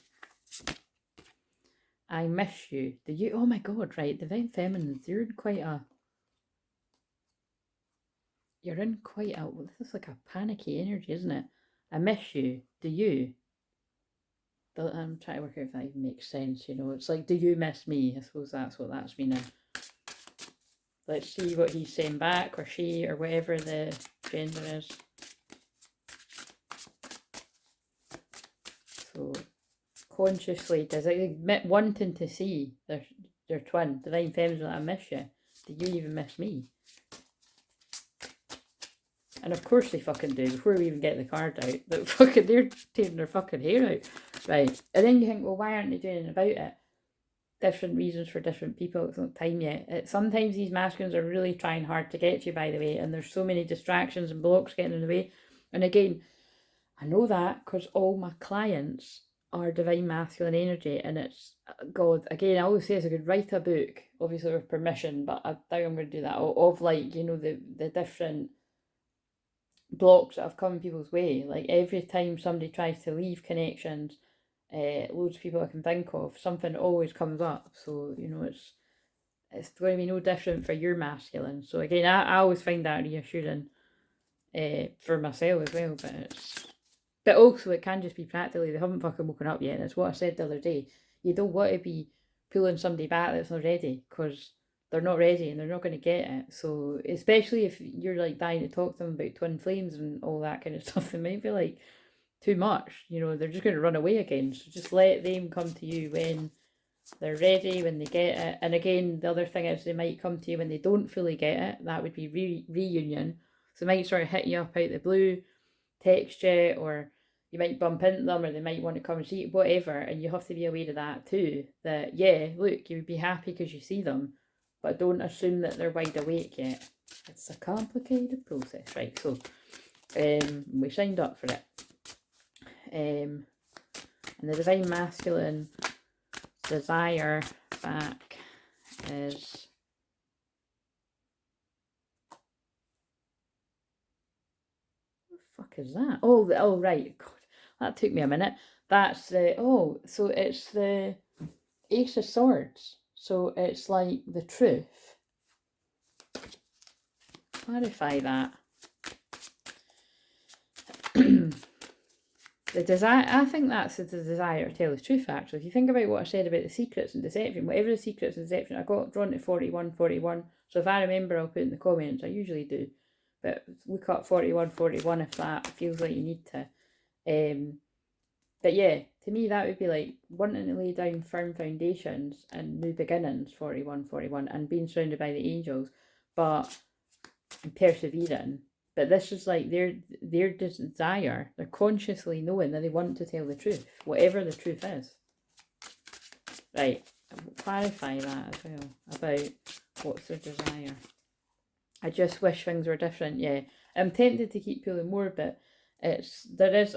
[SPEAKER 1] I miss you. Do you? Oh my God! Right, divine feminine. You're in quite a. Well, this is like a panicky energy, isn't it? I miss you. Do you? I'm trying to work out if that even makes sense. You know, it's like, do you miss me? I suppose that's what that's meaning. Let's see what he's saying back, or she, or whatever the gender is. So. Consciously wanting to see their twin, divine feminine, like, I miss you. Do you even miss me? And of course they fucking do. Before we even get the card out, they're tearing their fucking hair out. Right. And then you think, well, why aren't they doing anything about it? different reasons for different people. It's not time yet. Sometimes these masculines are really trying hard to get you, by the way, and there's so many distractions and blocks getting in the way. And again, I know that because all my clients are divine masculine energy, and it's, God, again, I always say I could write a book, obviously with permission, but I doubt I'm going to do that, of like, you know, the different blocks that have come in people's way. Like every time somebody tries to leave connections, loads of people I can think of, something always comes up. So, you know, it's going to be no different for your masculine. So again, I always find that reassuring for myself as well, but also it can just be practically they haven't fucking woken up yet. And it's what I said the other day. You don't want to be pulling somebody back that's not ready, because they're not ready and they're not going to get it. So especially if you're like dying to talk to them about twin flames and all that kind of stuff, it might be like too much. You know, they're just going to run away again. So just let them come to you when they're ready, when they get it. And again, the other thing is they might come to you when they don't fully get it. That would be reunion. So they might sort of hit you up out the blue, text you, or you might bump into them, or they might want to come and see you, whatever. And you have to be aware of that too. That, yeah, look, you would be happy because you see them, but don't assume that they're wide awake yet. It's a complicated process, right? So we signed up for it. And the divine masculine desire back is what the fuck is that? Oh right, God, that took me a minute. That's so it's the Ace of Swords. So it's like the truth. Clarify that. The desire, I think that's the desire to tell the truth, actually. If you think about what I said about the secrets and deception, whatever the secrets and deception, I got drawn to 41. So if I remember, I'll put in the comments. I usually do. But look up 41 if that feels like you need to. But yeah, to me, that would be like wanting to lay down firm foundations and new beginnings, 41, and being surrounded by the angels, but persevering. But this is like their desire. They're consciously knowing that they want to tell the truth, whatever the truth is. Right, I'll clarify that as well, about what's their desire. I just wish things were different, yeah. I'm tempted to keep pulling more, but that is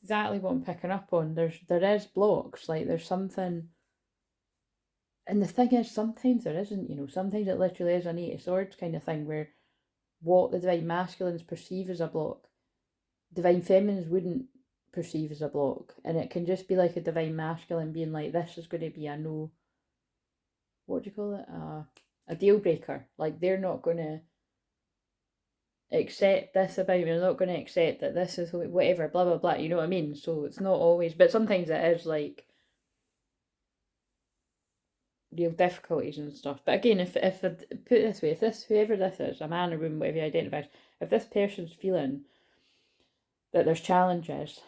[SPEAKER 1] exactly what I'm picking up on. There is blocks, like there's something. And the thing is, sometimes there isn't, you know, sometimes it literally is an 8 of Swords kind of thing, where what the divine masculines perceive as a block, divine feminines wouldn't perceive as a block. And it can just be like a divine masculine being like, this is going to be a no, what do you call it? A deal breaker. Like they're not going to accept this about me. They're not going to accept that this is whatever, blah, blah, blah. You know what I mean? So it's not always, but sometimes it is like real difficulties and stuff. But again, if I put it this way, if whoever this is, a man or woman, whatever you identify as, if this person's feeling that there's challenges,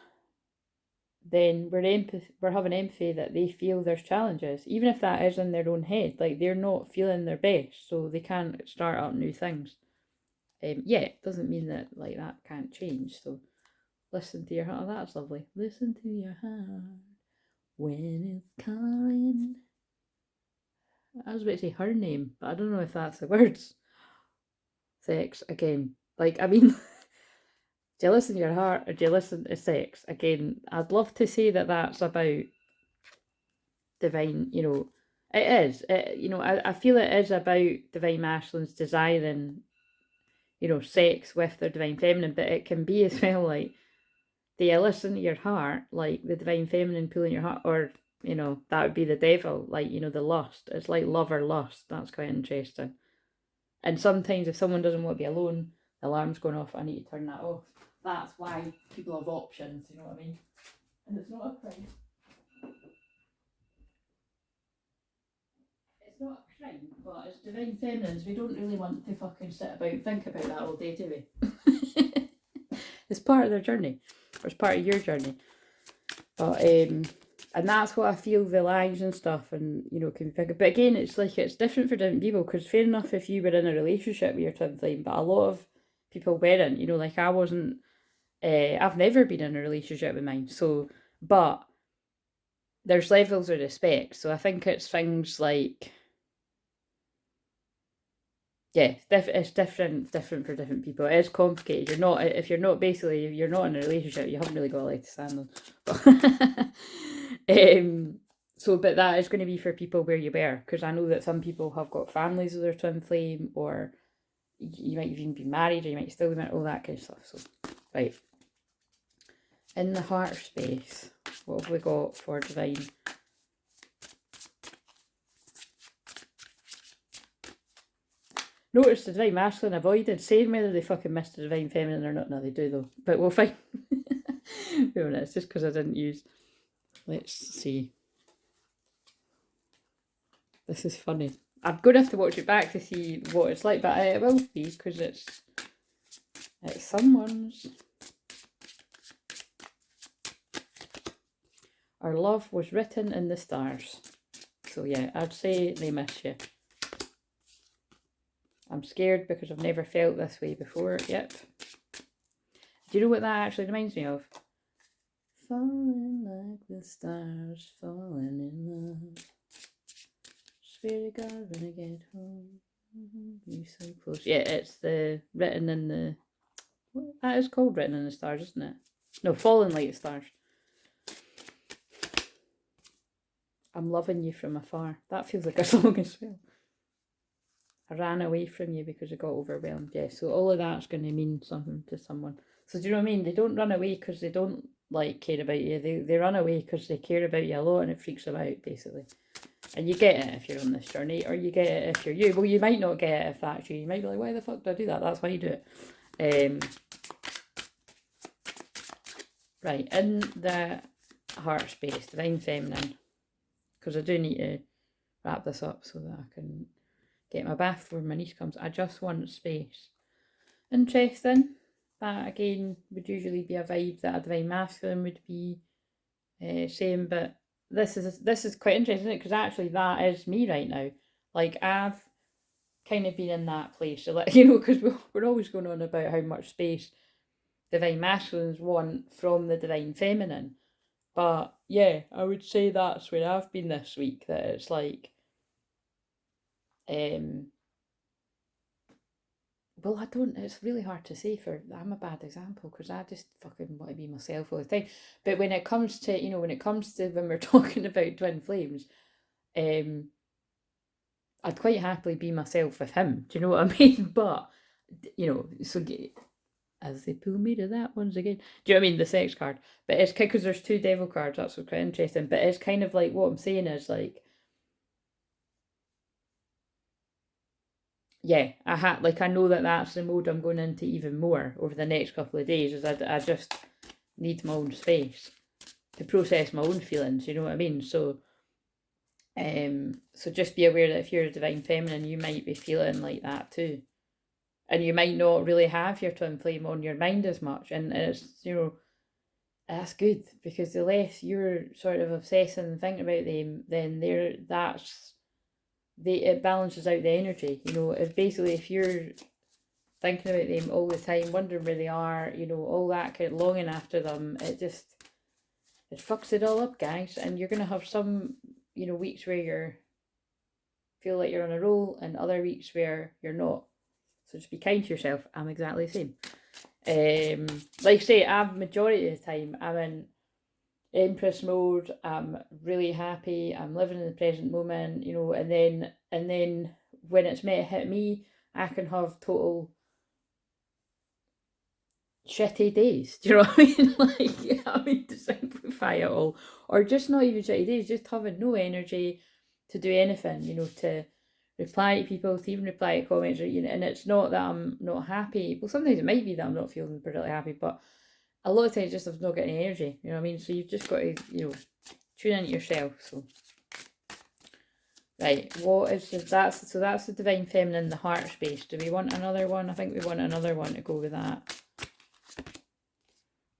[SPEAKER 1] then we're having empathy that they feel there's challenges, even if that is in their own head. Like they're not feeling their best, so they can't start up new things. Yeah, it doesn't mean that like that can't change. So listen to your heart. Oh, that's lovely. Listen to your heart when it's calling. I was about to say her name, but I don't know if that's the words. Sex, again. Like, I mean, do you listen to your heart or do you listen to sex? Again, I'd love to say that that's about divine, you know, it is. You know, I feel it is about divine masculines desiring, you know, sex with their divine feminine, but it can be as well like, do you listen to your heart, like the divine feminine pulling your heart, or you know, that would be the devil, like, you know, the lust. It's like love or lust. That's quite interesting. And sometimes if someone doesn't want to be alone, the alarm's going off, I need to turn that off. That's why people have options, you know what I mean? And it's not a crime. It's not a crime, but as divine feminines, we don't really want to fucking sit about and think about that all day, do we? It's part of their journey, or it's part of your journey. But and that's what I feel the lies and stuff, and you know, can be big. But again, it's like it's different for different people, because fair enough if you were in a relationship with your twin flame, but a lot of people weren't. You know, like I wasn't. I've never been in a relationship with mine. So, but there's levels of respect. So I think it's things like, yeah, it's different for different people. It is complicated. You're not, if you're not, basically, if you're not in a relationship, you haven't really got a leg to stand on. So, but that is going to be for people where you were, because I know that some people have got families with their twin flame, or you might even be married, or you might still be married, all that kind of stuff. So, right. In the heart space, what have we got for divine? Notice the divine masculine avoided, saying whether they fucking missed the divine feminine or not. No, they do though, but we'll find. Wait a minute, it's just because I didn't use. Let's see. This is funny. I'm going to have to watch it back to see what it's like, but it will be, because it's someone's. Our love was written in the stars. So yeah, I'd say they miss you. I'm scared because I've never felt this way before. Yep. Do you know what that actually reminds me of? Falling like the stars, falling in love. Swear to God when I get home. You so close. Yeah, it's the written in the. That is called written in the stars, isn't it? No, falling like the stars. I'm loving you from afar. That feels like a song as well. I ran away from you because I got overwhelmed. Yeah, so all of that's going to mean something to someone. So do you know what I mean? They don't run away because they don't like care about you. They run away because they care about you a lot, and it freaks them out, basically. And you get it if you're on this journey, or you get it if you're you. Well, you might not get it if that's you. You might be like, why the fuck did I do that? That's why you do it. Right, in the heart space, divine feminine, because I do need to wrap this up so that I can get my bath before my niece comes. I just want space. Interesting. That again would usually be a vibe that a divine masculine would be saying, but this is quite interesting, isn't it? Because actually that is me right now. Like, I've kind of been in that place. So, like, you know, because we're always going on about how much space divine masculines want from the divine feminine. But yeah, I would say that's where I've been this week. That it's like, well, I don't, it's really hard to say, I'm a bad example because I just fucking want to be myself all the time. But when it comes to, you know, when we're talking about twin flames, I'd quite happily be myself with him. Do you know what I mean? But, you know, so as they pull me to that once again. Do you know what I mean? The sex card. But it's because there's two devil cards, that's what's quite interesting. But it's kind of like, what I'm saying is like, yeah, I know that that's the mode I'm going into even more over the next couple of days, is I just need my own space to process my own feelings, you know what I mean? So so just be aware that if you're a divine feminine, you might be feeling like that too. And you might not really have your twin flame on your mind as much, and it's, you know, that's good, because the less you're sort of obsessing and thinking about them, then it balances out the energy. You know, if you're thinking about them all the time, wondering where they are, you know, all that kind of longing after them, it fucks it all up, guys. And you're gonna have some, you know, weeks where you feel like you're on a roll, and other weeks where you're not. So just be kind to yourself. I'm exactly the same. Like I say, majority of the time I'm in Empress mode. I'm really happy. I'm living in the present moment, you know, and then when it's meant to hit me, I can have total shitty days. Do you know what I mean? Like, I mean, to simplify it all, or just not even shitty days, just having no energy to do anything, you know, to reply to people, to even reply to comments, or, you know, and it's not that I'm not happy. Well, sometimes it might be that I'm not feeling particularly happy, but a lot of times just I've not got any energy, you know what I mean? So you've just got to, you know, tune into yourself. So right, what is that's the divine feminine, the heart space. Do we want another one? I think we want another one to go with that.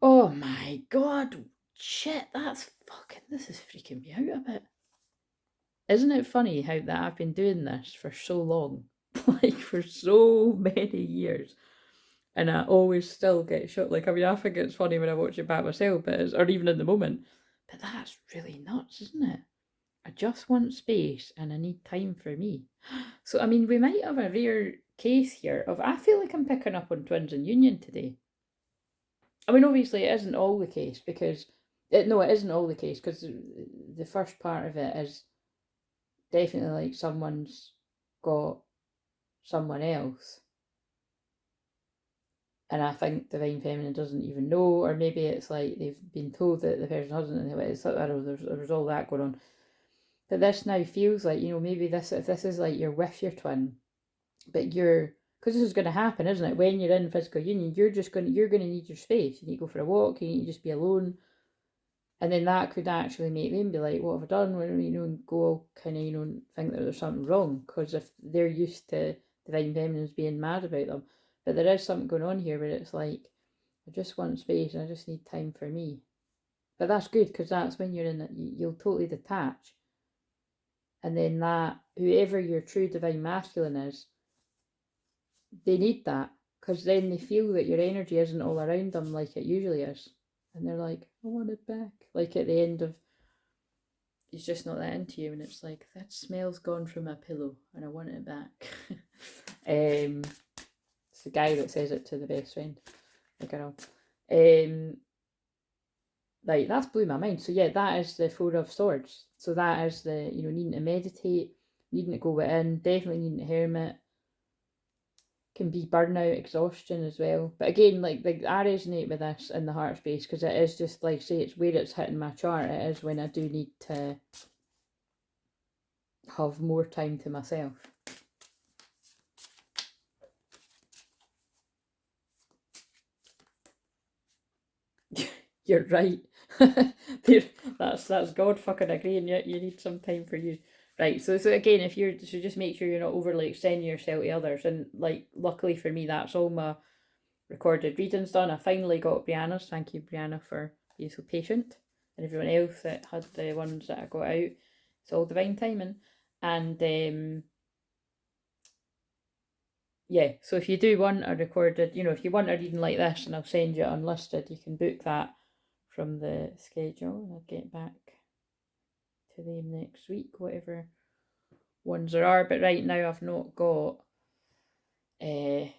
[SPEAKER 1] Oh my god, shit, this is freaking me out a bit. Isn't it funny how that I've been doing this for so long, like for so many years, and I always still get shot. Like, I mean, I think it's funny when I watch it back myself, or even in the moment, But that's really nuts, isn't it? I just want space and I need time for me. So, I mean, we might have a rare case here of, I feel like I'm picking up on twins in union today. I mean, obviously it isn't all the case because, no, it isn't all the case because the first part of it is definitely like someone's got someone else. And I think Divine Feminine doesn't even know, or maybe it's like they've been told that the person hasn't, and it's like, I don't know, there's all that going on. But this now feels like, you know, maybe this, if this is like you're with your twin, but you're, because this is going to happen, isn't it? When you're in physical union, you're going to need your space. You need to go for a walk, you need to just be alone. And then that could actually make them be like, what have I done? When, you know, and go kind of, you know, think that there's something wrong. Because if they're used to Divine Feminines being mad about them, but there is something going on here where it's like, I just want space and I just need time for me. But that's good because that's when you're in it, you'll totally detach. And then that, whoever your true Divine Masculine is, they need that because then they feel that your energy isn't all around them like it usually is. And they're like, I want it back. Like at the end of, he's just not that into you, and it's like, that smell's gone from my pillow and I want it back. It's the guy that says it to the best friend, the girl. Right, that's blew my mind. So yeah, that is the Four of Swords. So that is the, you know, needing to meditate, needing to go within, definitely needing to hermit. Can be burnout, exhaustion as well. But again, like I resonate with this in the heart space because it is just like, say, it's where it's hitting my chart. It is when I do need to have more time to myself. You're right. That's God fucking agreeing. You need some time for you. Right, so again, if you're, so just make sure you're not overly extending yourself to others. And like, luckily for me, that's all my recorded readings done. I finally got Brianna's. Thank you, Brianna, for being so patient. And everyone else that had the ones that I got out. It's all divine timing. And yeah, so if you do want a recorded, you know, if you want a reading like this, and I'll send you it unlisted, you can book that from the schedule, and I'll get back to them next week, whatever ones there are. But right now I've not got I've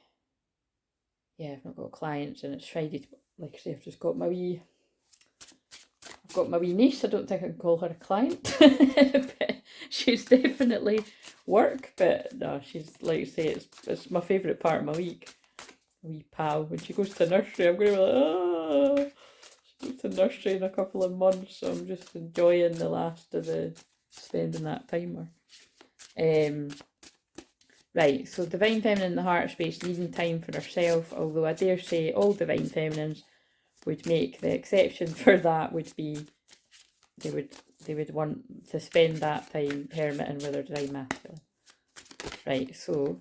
[SPEAKER 1] not got clients, and it's Friday. Like I say, I've just got my wee niece. I don't think I can call her a client, but she's definitely work. But no, she's, like I say, it's my favourite part of my week. Wee pal, when she goes to nursery, I'm going to be like, oh. She goes to nursery in a couple of months, so I'm just enjoying the last of the spending that time with her. Right, so Divine Feminine in the heart space, needing time for herself, although I dare say all Divine Feminines would make the exception for that would be they would want to spend that time hermiting with their Divine Masculine. Right, so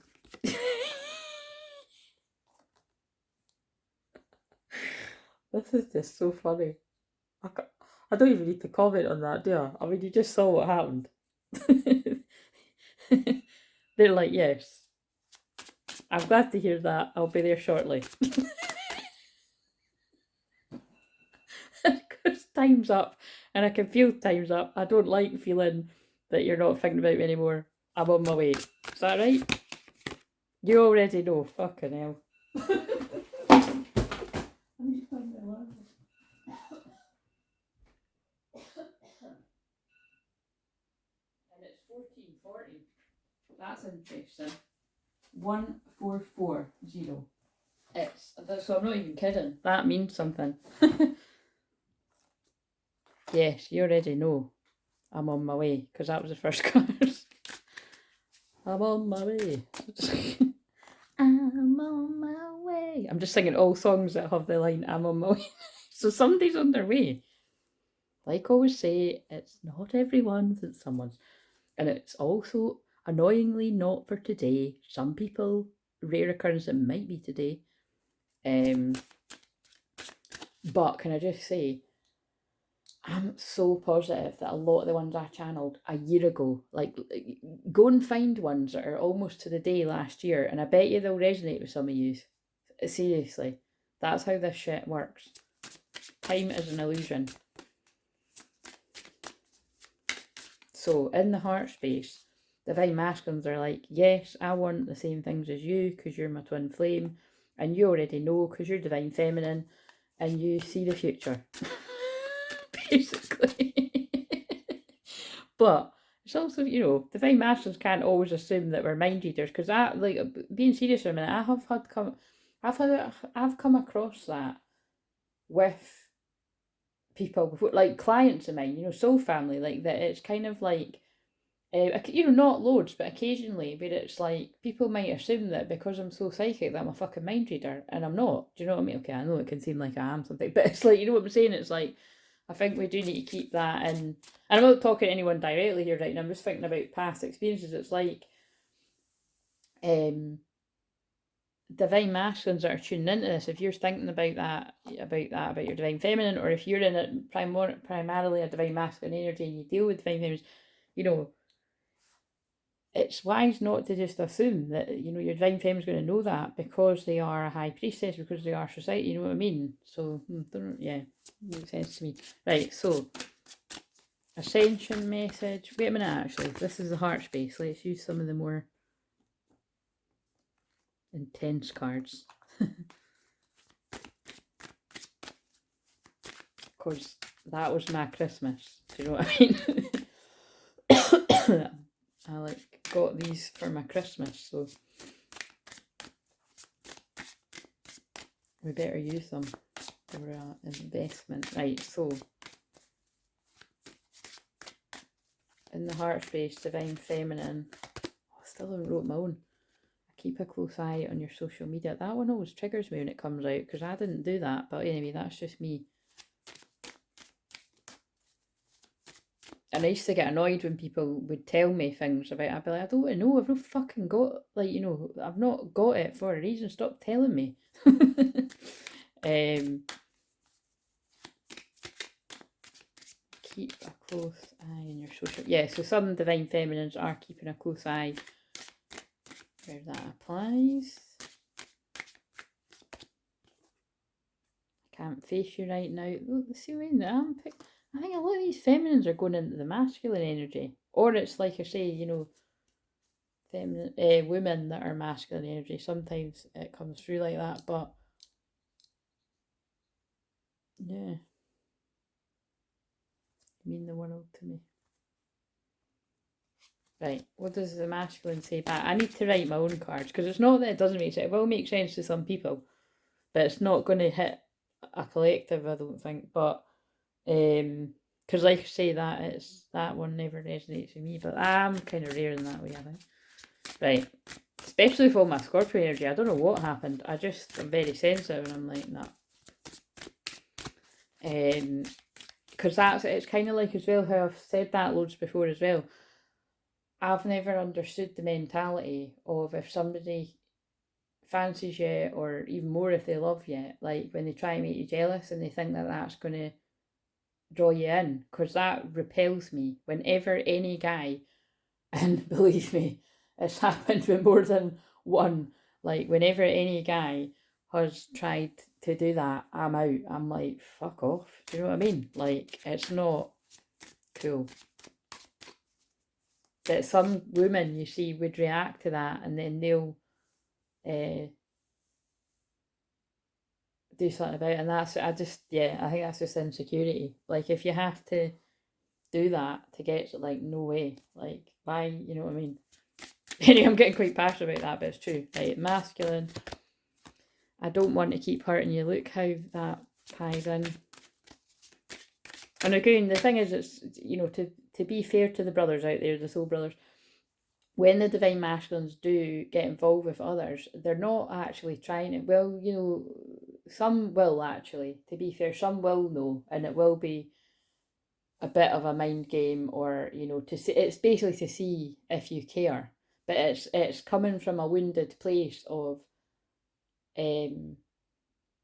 [SPEAKER 1] this is just so funny. I don't even need to comment on that, do I? I mean, you just saw what happened. They're like, yes. I'm glad to hear that. I'll be there shortly. Because time's up, and I can feel time's up. I don't like feeling that you're not thinking about me anymore. I'm on my way. Is that right? You already know. Fucking hell. And it's 1440. That's interesting. 1440. So I'm not even kidding. That means something. Yes, you already know. I'm on my way, because that was the first card. I'm on my way. I'm on my way. I'm just singing all songs that have the line, I'm on my way. So somebody's on their way. Like I always say, it's not everyone's, it's someone's. And it's also annoyingly not for today. Some people, rare occurrence, it might be today. But can I just say, I'm so positive that a lot of the ones I channeled a year ago, like, go and find ones that are almost to the day last year, and I bet you they'll resonate with some of you. Seriously, that's how this shit works. Time is an illusion. So in the heart space, divine masculines are like, yes, I want the same things as you because you're my twin flame, and you already know because you're divine feminine, and you see the future, basically. But it's also, you know, divine masculines can't always assume that we're mind readers, because I, like, being serious for a minute, I've come across that with people before, like clients of mine, you know, soul family, like that. It's kind of like, you know, not loads, but occasionally, where it's like people might assume that because I'm so psychic that I'm a fucking mind reader, and I'm not. Do you know what I mean? Okay, I know it can seem like I am something, but it's like, you know what I'm saying? It's like, I think we do need to keep that in. And I'm not talking to anyone directly here right now, I'm just thinking about past experiences. It's like, divine masculines that are tuning into this, if you're thinking about your divine feminine, or if you're in it primarily a divine masculine energy and you deal with divine feminines, you know, it's wise not to just assume that, you know, your divine feminine's going to know that because they are a high priestess, because they are society, you know what I mean? So, yeah, makes sense to me. Right, so, ascension message. Wait a minute, actually. This is the heart space. Let's use some of the more intense cards. Because that was my Christmas. Do you know what I mean? I like got these for my Christmas, so we better use them for an investment. Right, so in the heart space, divine feminine. Oh, I still haven't wrote my own. Keep a close eye on your social media. That one always triggers me when it comes out, because I didn't do that, but anyway, that's just me. And I used to get annoyed when people would tell me things about it. I'd be like, I don't know, I've not fucking got, like, you know, I've not got it for a reason. Stop telling me. Keep a close eye on your social, yeah, so some divine feminines are keeping a close eye where that applies. I can't face you right now. Look, see what I mean? I think a lot of these feminines are going into the masculine energy. Or it's like I say, you know, feminine, women that are masculine energy. Sometimes it comes through like that, but yeah. You mean the world to me. Right, what does the masculine say back? I need to write my own cards, because it's not that it doesn't make sense. It will make sense to some people, but it's not going to hit a collective, I don't think. But because like I say, that one never resonates with me, but I'm kind of rare in that way, I think. Right, especially with all my Scorpio energy. I don't know what happened. I'm very sensitive, and I'm like, nah. Because it's kind of like as well how I've said that loads before as well. I've never understood the mentality of if somebody fancies you, or even more if they love you, like when they try and make you jealous and they think that that's going to draw you in, because that repels me whenever any guy, and believe me, it's happened with more than one, like whenever any guy has tried to do that, I'm out. I'm like, fuck off. Do you know what I mean? Like, it's not cool. That some women, you see, would react to that, and then they'll do something about it. And that's, I think that's just insecurity. Like, if you have to do that to get, like, no way. Like, why, you know what I mean? Anyway, I'm getting quite passionate about that, but it's true. Right, masculine. I don't want to keep hurting you. Look how that ties in. And again, the thing is, it's, you know, to be fair to the brothers out there, the soul brothers, when the divine masculines do get involved with others, they're not actually trying to, well, you know, some will actually, to be fair, some will know, and it will be a bit of a mind game, or, you know, to see, it's basically to see if you care, but it's coming from a wounded place of,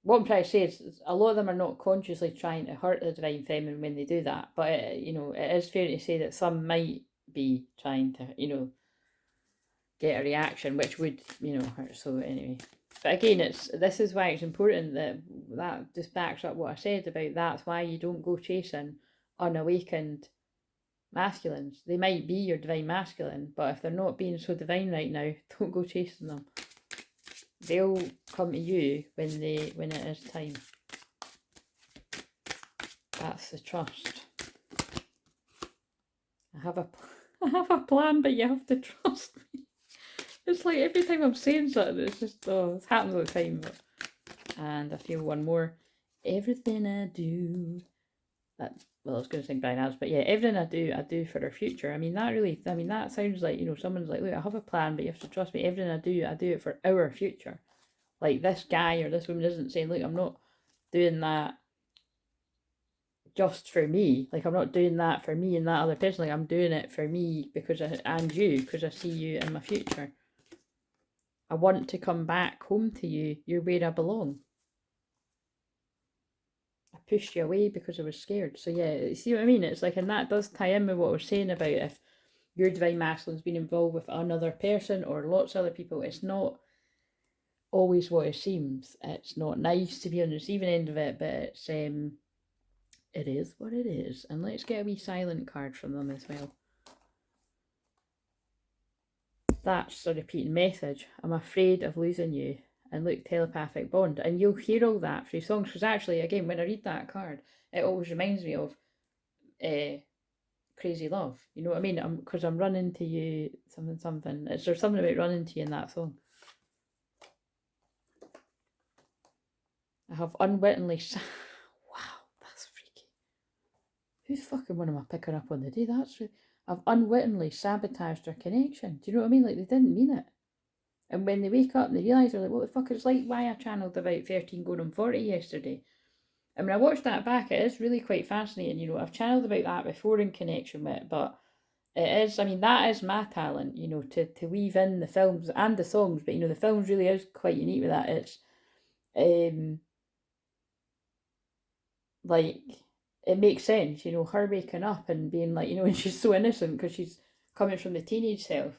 [SPEAKER 1] what I'm trying to say is a lot of them are not consciously trying to hurt the divine feminine when they do that, but you know, it is fair to say that some might be trying to, you know, get a reaction which would, you know, hurt. So anyway, but again, this is why it's important that just backs up what I said about that's why you don't go chasing unawakened masculines. They might be your divine masculine, but if they're not being so divine right now, don't go chasing them. They'll come to you when it is time. That's the trust. I have a plan, but you have to trust me. It's like every time I'm saying something, it's just, oh, it happens all the time. But, and I feel one more. Everything I do. Well, I was going to sing Brian Adams, but yeah, everything I do for our future. I mean, that sounds like, someone's like, look, I have a plan, but you have to trust me. Everything I do it for our future. Like, this guy or this woman isn't saying, look, I'm not doing that just for me. Like, I'm not doing that for me and that other person. Like, I'm doing it for me and you, because I see you in my future. I want to come back home to you. You're where I belong. I pushed you away because I was scared. So yeah, you see what I mean? It's like, and that does tie in with what I was saying about if your divine masculine's been involved with another person or lots of other people, it's not always what it seems. It's not nice to be on the receiving end of it, but it's it is what it is. And let's get a wee silent card from them as well. That's a repeating message. I'm afraid of losing you. And look, telepathic bond. And you'll hear all that through songs. Because actually, again, when I read that card, it always reminds me of Crazy Love. You know what I mean? Because I'm running to you, something. Is there something about running to you in that song? I have unwittingly... Wow, that's freaky. Whose fucking one am I picking up on today? I've unwittingly sabotaged our connection. Do you know what I mean? Like, they didn't mean it. And when they wake up and they realise, they're like, what the fuck? It's like why I channeled about 13 going on 40 yesterday. I mean, I watched that back. It is really quite fascinating. I've channeled about that before in connection with it, but it is, I mean, that is my talent, to weave in the films and the songs, but, the films really is quite unique with that. It's, like, it makes sense, her waking up and being like, and she's so innocent because she's coming from the teenage self.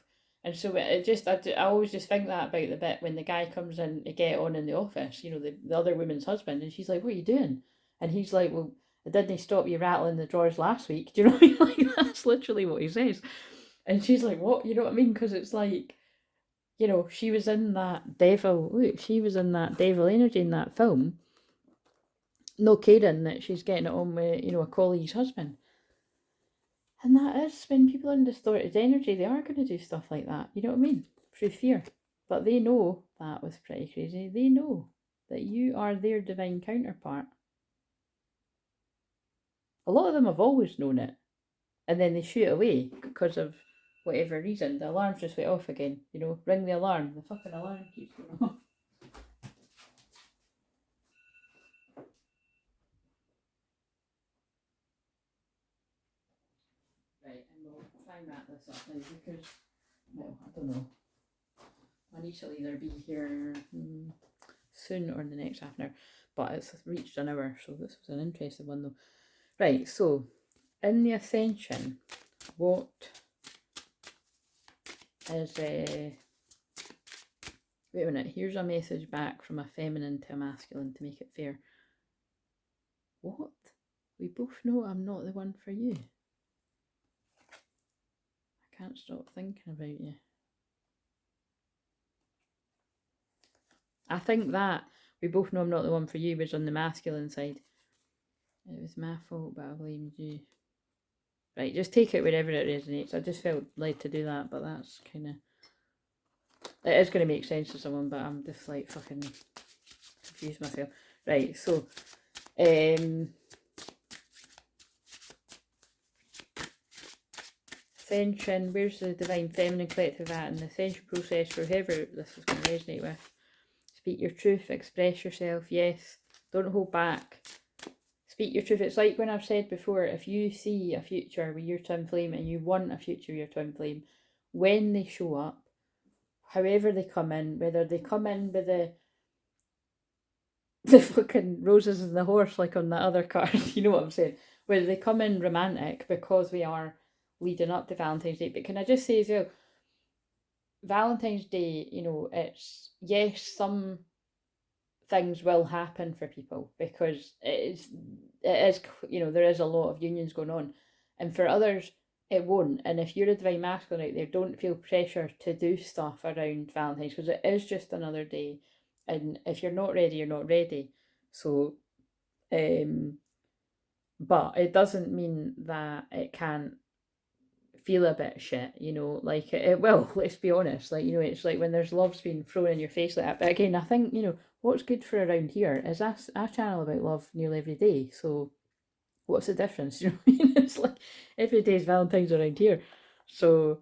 [SPEAKER 1] And so it just, I always just think that about the bit when the guy comes in to get on in the office, the other woman's husband, and she's like, what are you doing? And he's like, well, didn't stop you rattling the drawers last week? Do you know what I mean? Like, that's literally what he says. And she's like, what? You know what I mean? Because it's like, she was in that devil, look, she was in that devil energy in that film, no caring that she's getting it on with, a colleague's husband. And that is, when people are in distorted energy, they are going to do stuff like that. You know what I mean? Through fear. But they know that was pretty crazy. They know that you are their divine counterpart. A lot of them have always known it. And then they shoot away because of whatever reason. The alarm's just went off again. Ring the alarm. The fucking alarm keeps going off. Right, and we'll try and wrap this up now because, well, I don't know. My niece will either be here soon or in the next half an hour, but it's reached an hour, so this was an interesting one though. Right, so in the Ascension, what is wait a minute, here's a message back from a feminine to a masculine to make it fair. What? We both know I'm not the one for you. I can't stop thinking about you. I think that we both know I'm not the one for you was on the masculine side. It was my fault, but I blamed you. Right, just take it wherever it resonates. I just felt led to do that, but that's kind of... It is going to make sense to someone, but I'm just like fucking confused myself. Right, so... Ascension, where's the divine feminine collective at in the ascension process for whoever this is going to resonate with? Speak your truth, express yourself, yes. Don't hold back. Speak your truth. It's like when I've said before, if you see a future with your twin flame and you want a future with your twin flame, when they show up, however they come in, whether they come in with the fucking roses and the horse like on the other card, you know what I'm saying? Whether they come in romantic because we are leading up to Valentine's Day. But can I just say as well, Valentine's Day, it's, yes, some things will happen for people because it is, there is a lot of unions going on, and for others it won't. And if you're a divine masculine out there, don't feel pressure to do stuff around Valentine's, because it is just another day. And if you're not ready, you're not ready. So, but it doesn't mean that it can't feel a bit shit, you know, like it will, let's be honest, like, you know, it's like when there's love's being thrown in your face like that. But again, I think, you know, what's good for around here is I channel about love nearly every day, so what's the difference? You know what I mean? It's like every day's Valentine's around here. So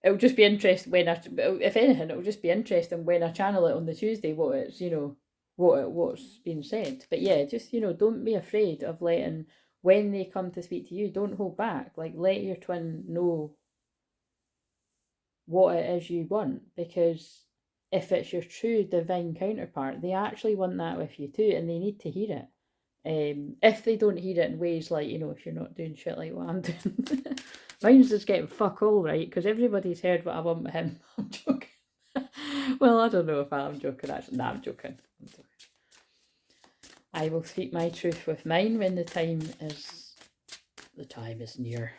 [SPEAKER 1] it'll just be interesting when if anything, it'll just be interesting when I channel it on the Tuesday, what it's, you know, what's being said. But yeah, just, you know, don't be afraid of letting, when they come to speak to you, don't hold back. Like, let your twin know what it is you want, because if it's your true divine counterpart, they actually want that with you too, and they need to hear it. If they don't hear it in ways like, you know, if you're not doing shit like what I'm doing. Mine's just getting fuck all, right? Because everybody's heard what I want with him. I'm joking. Well, I don't know if I'm joking, actually. Nah, I'm joking. I will speak my truth with mine when the time is near.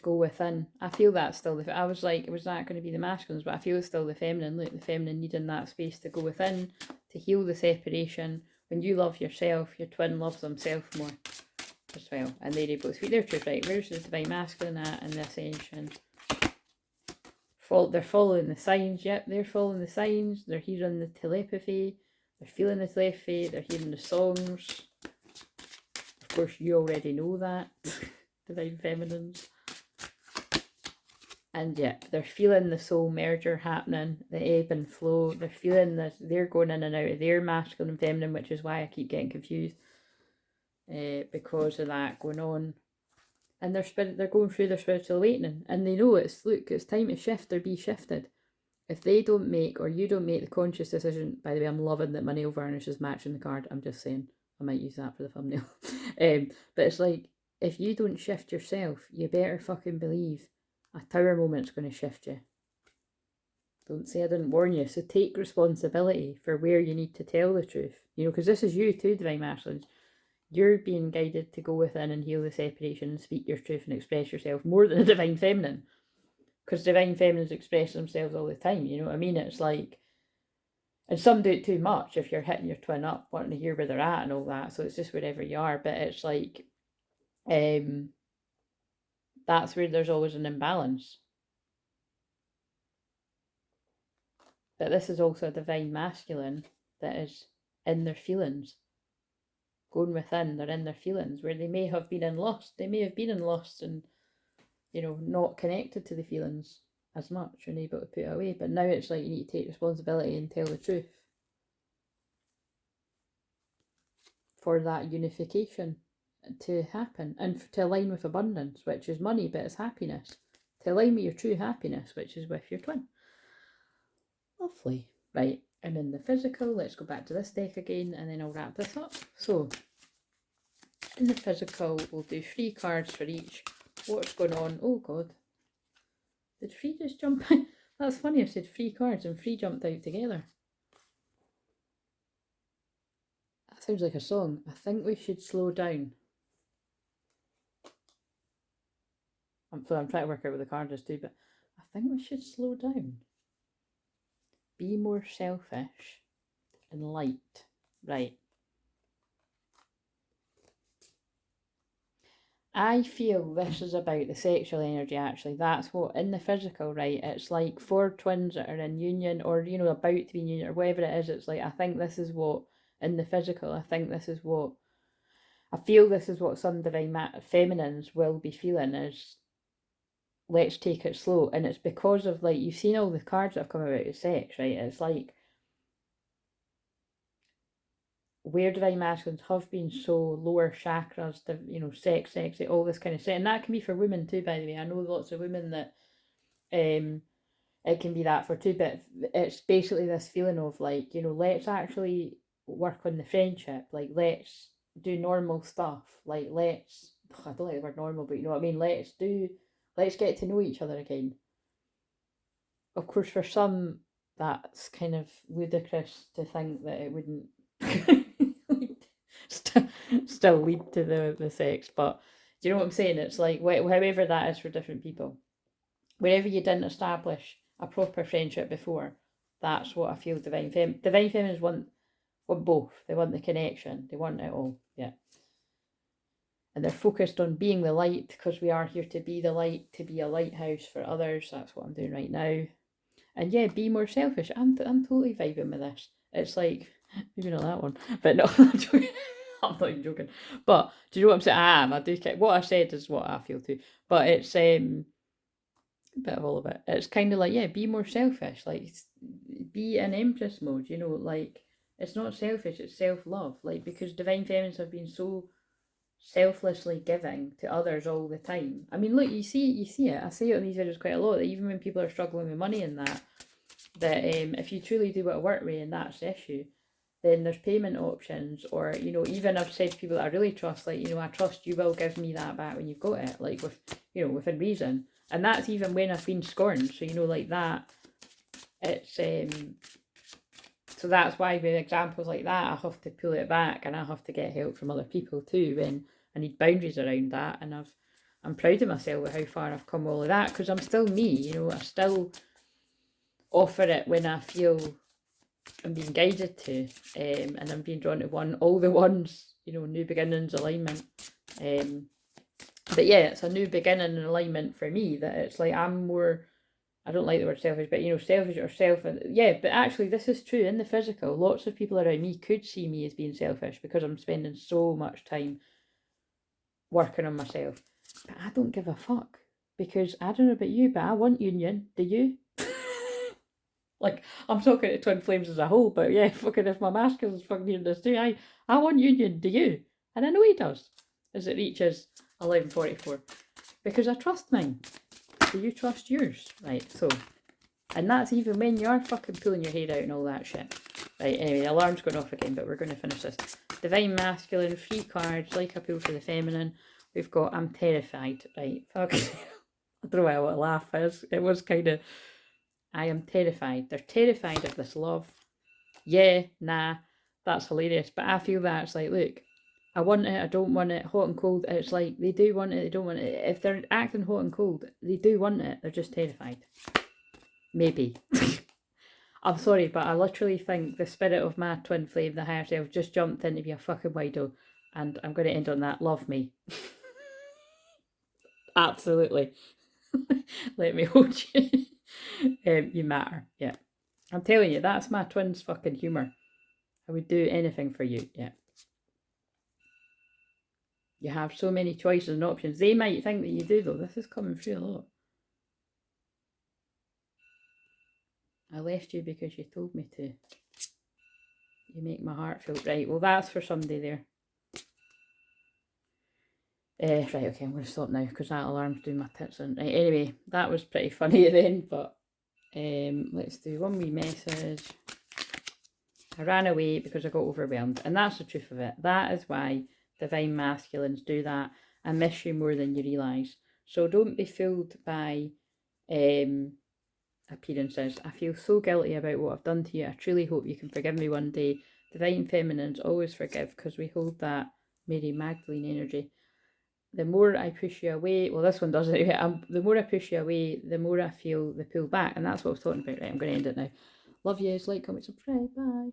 [SPEAKER 1] Go within. I feel that's still the. I was like, was that going to be the masculines? But I feel it's still the feminine. Look, the feminine needing that space to go within, to heal the separation. When you love yourself, your twin loves themselves more as well, and they're able to speak their truth. Right, where's the divine masculine at in the ascension? They're following the signs. Yep, they're following the signs. They're hearing the telepathy. They're feeling the telepathy. They're hearing the songs. Of course, you already know that. Divine feminines. And yeah, they're feeling the soul merger happening, the ebb and flow. They're feeling that they're going in and out of their masculine and feminine, which is why I keep getting confused, because of that going on. And they're going through their spiritual awakening, and they know it's time to shift or be shifted. If they don't make, or you don't make the conscious decision, by the way, I'm loving that my nail varnish is matching the card. I'm just saying, I might use that for the thumbnail. But it's like, if you don't shift yourself, you better fucking believe a tower moment's going to shift you. Don't say I didn't warn you. So take responsibility for where you need to tell the truth. You know, because this is you too, Divine Masculines. You're being guided to go within and heal the separation and speak your truth and express yourself more than a Divine Feminine. Because Divine Feminines express themselves all the time, you know what I mean? It's like, and some do it too much if you're hitting your twin up, wanting to hear where they're at and all that. So it's just wherever you are. But it's like, that's where there's always an imbalance. But this is also a divine masculine that is in their feelings. Going within, they're in their feelings, where they may have been in lust. They may have been in lust and, you know, not connected to the feelings as much and able to put it away. But now it's like you need to take responsibility and tell the truth for that unification to happen, and to align with abundance, which is money, but it's happiness. To align with your true happiness, which is with your twin. Lovely. Right, and in the physical, let's go back to this deck again, and then I'll wrap this up. So, in the physical, we'll do 3 cards for each. What's going on? Oh God. Did 3 just jump out? That's funny, I said 3 cards and 3 jumped out together. That sounds like a song. I think we should slow down. I'm trying to work out what the card is too, but I think we should slow down. Be more selfish and light. Right. I feel this is about the sexual energy, actually. That's what, in the physical, right, it's like 4 twins that are in union, or, you know, about to be in union, or whatever it is. It's like, I think this is what, in the physical, I think this is what, I feel this is what some divine feminines will be feeling, is let's take it slow. And it's because of, like, you've seen all the cards that have come about with sex, right? It's like, where divine masculines have been so lower chakras, you know, sexy, all this kind of stuff. And that can be for women too, by the way. I know lots of women that it can be that for too, but it's basically this feeling of like, you know, let's actually work on the friendship. Like, let's do normal stuff. Like, let's, I don't like the word normal, but you know what I mean? Let's get to know each other again. Of course, for some, that's kind of ludicrous to think that it wouldn't still lead to the sex. But do you know what I'm saying? It's like, however that is for different people. Wherever you didn't establish a proper friendship before, that's what I feel divine feminines want both. They want the connection. They want it all. Yeah. And they're focused on being the light, because we are here to be the light, to be a lighthouse for others. That's what I'm doing right now. And yeah, be more selfish. I'm totally vibing with this. It's like, maybe not that one, but no, I'm joking. I'm not even joking. But do you know what I'm saying? I do care. What I said is what I feel too. But it's a bit of all of it. It's kind of like, yeah, be more selfish. Like, be in Empress mode. You know, like, it's not selfish. It's self-love. Like, because divine feminines have been so selflessly giving to others all the time. I mean, look, you see it. I say it on these videos quite a lot, that even when people are struggling with money and that if you truly do want to work with, and that's the issue, then there's payment options. Or, you know, even I've said to people that I really trust, like, you know, I trust you will give me that back when you've got it, like, with, you know, within reason. And that's even when I've been scorned. So, you know, like that, it's so that's why with examples like that, I have to pull it back, and I have to get help from other people too when I need boundaries around that. And I'm proud of myself with how far I've come, all of that, because I'm still me, you know. I still offer it when I feel I'm being guided to, and I'm being drawn to all the ones, you know, new beginnings, alignment. But yeah, it's a new beginning and alignment for me, that it's like I'm more, I don't like the word selfish, but, you know, selfish or yeah, but actually this is true in the physical. Lots of people around me could see me as being selfish because I'm spending so much time working on myself. But I don't give a fuck, because I don't know about you, but I want union. Do you? Like, I'm talking to Twin Flames as a whole, but yeah, fucking if my masculine's fucking hearing this too, I want union. Do you? And I know he does, as it reaches 11:44, because I trust mine. Do you trust yours? Right, so, and that's even when you are fucking pulling your hair out and all that shit. Right, anyway, the alarm's going off again, but we're going to finish this. Divine Masculine, 3 cards, like a pull for the feminine. We've got I'm terrified. Right, fuck. I don't know why I want to laugh. It was kind of, I am terrified. They're terrified of this love. Yeah, nah, that's hilarious. But I feel that it's like, look, I want it, I don't want it, hot and cold. It's like, they do want it, they don't want it. If they're acting hot and cold, they do want it, they're just terrified. Maybe. I'm sorry, but I literally think the spirit of my twin flame, the higher self, just jumped in to be a fucking wido. And I'm going to end on that. Love me. Absolutely. Let me hold you. You matter. Yeah. I'm telling you, that's my twin's fucking humour. I would do anything for you. Yeah. You have so many choices and options. They might think that you do, though. This is coming through a lot. I left you because you told me to. You make my heart feel right. Well, that's for somebody there. Right, okay, I'm going to stop now because that alarm's doing my tits in. Right, anyway, that was pretty funny then, but let's do one wee message. I ran away because I got overwhelmed, and that's the truth of it. That is why divine masculines do that. I miss you more than you realise. So don't be fooled by appearances. I feel so guilty about what I've done to you. I truly hope you can forgive me one day. Divine feminines always forgive, because we hold that Mary Magdalene energy. The more I push you away, well, this one doesn't, the more I push you away, the more I feel the pull back. And that's what I was talking about. Right, I'm going to end it now. Love yous, like, comment, subscribe, bye.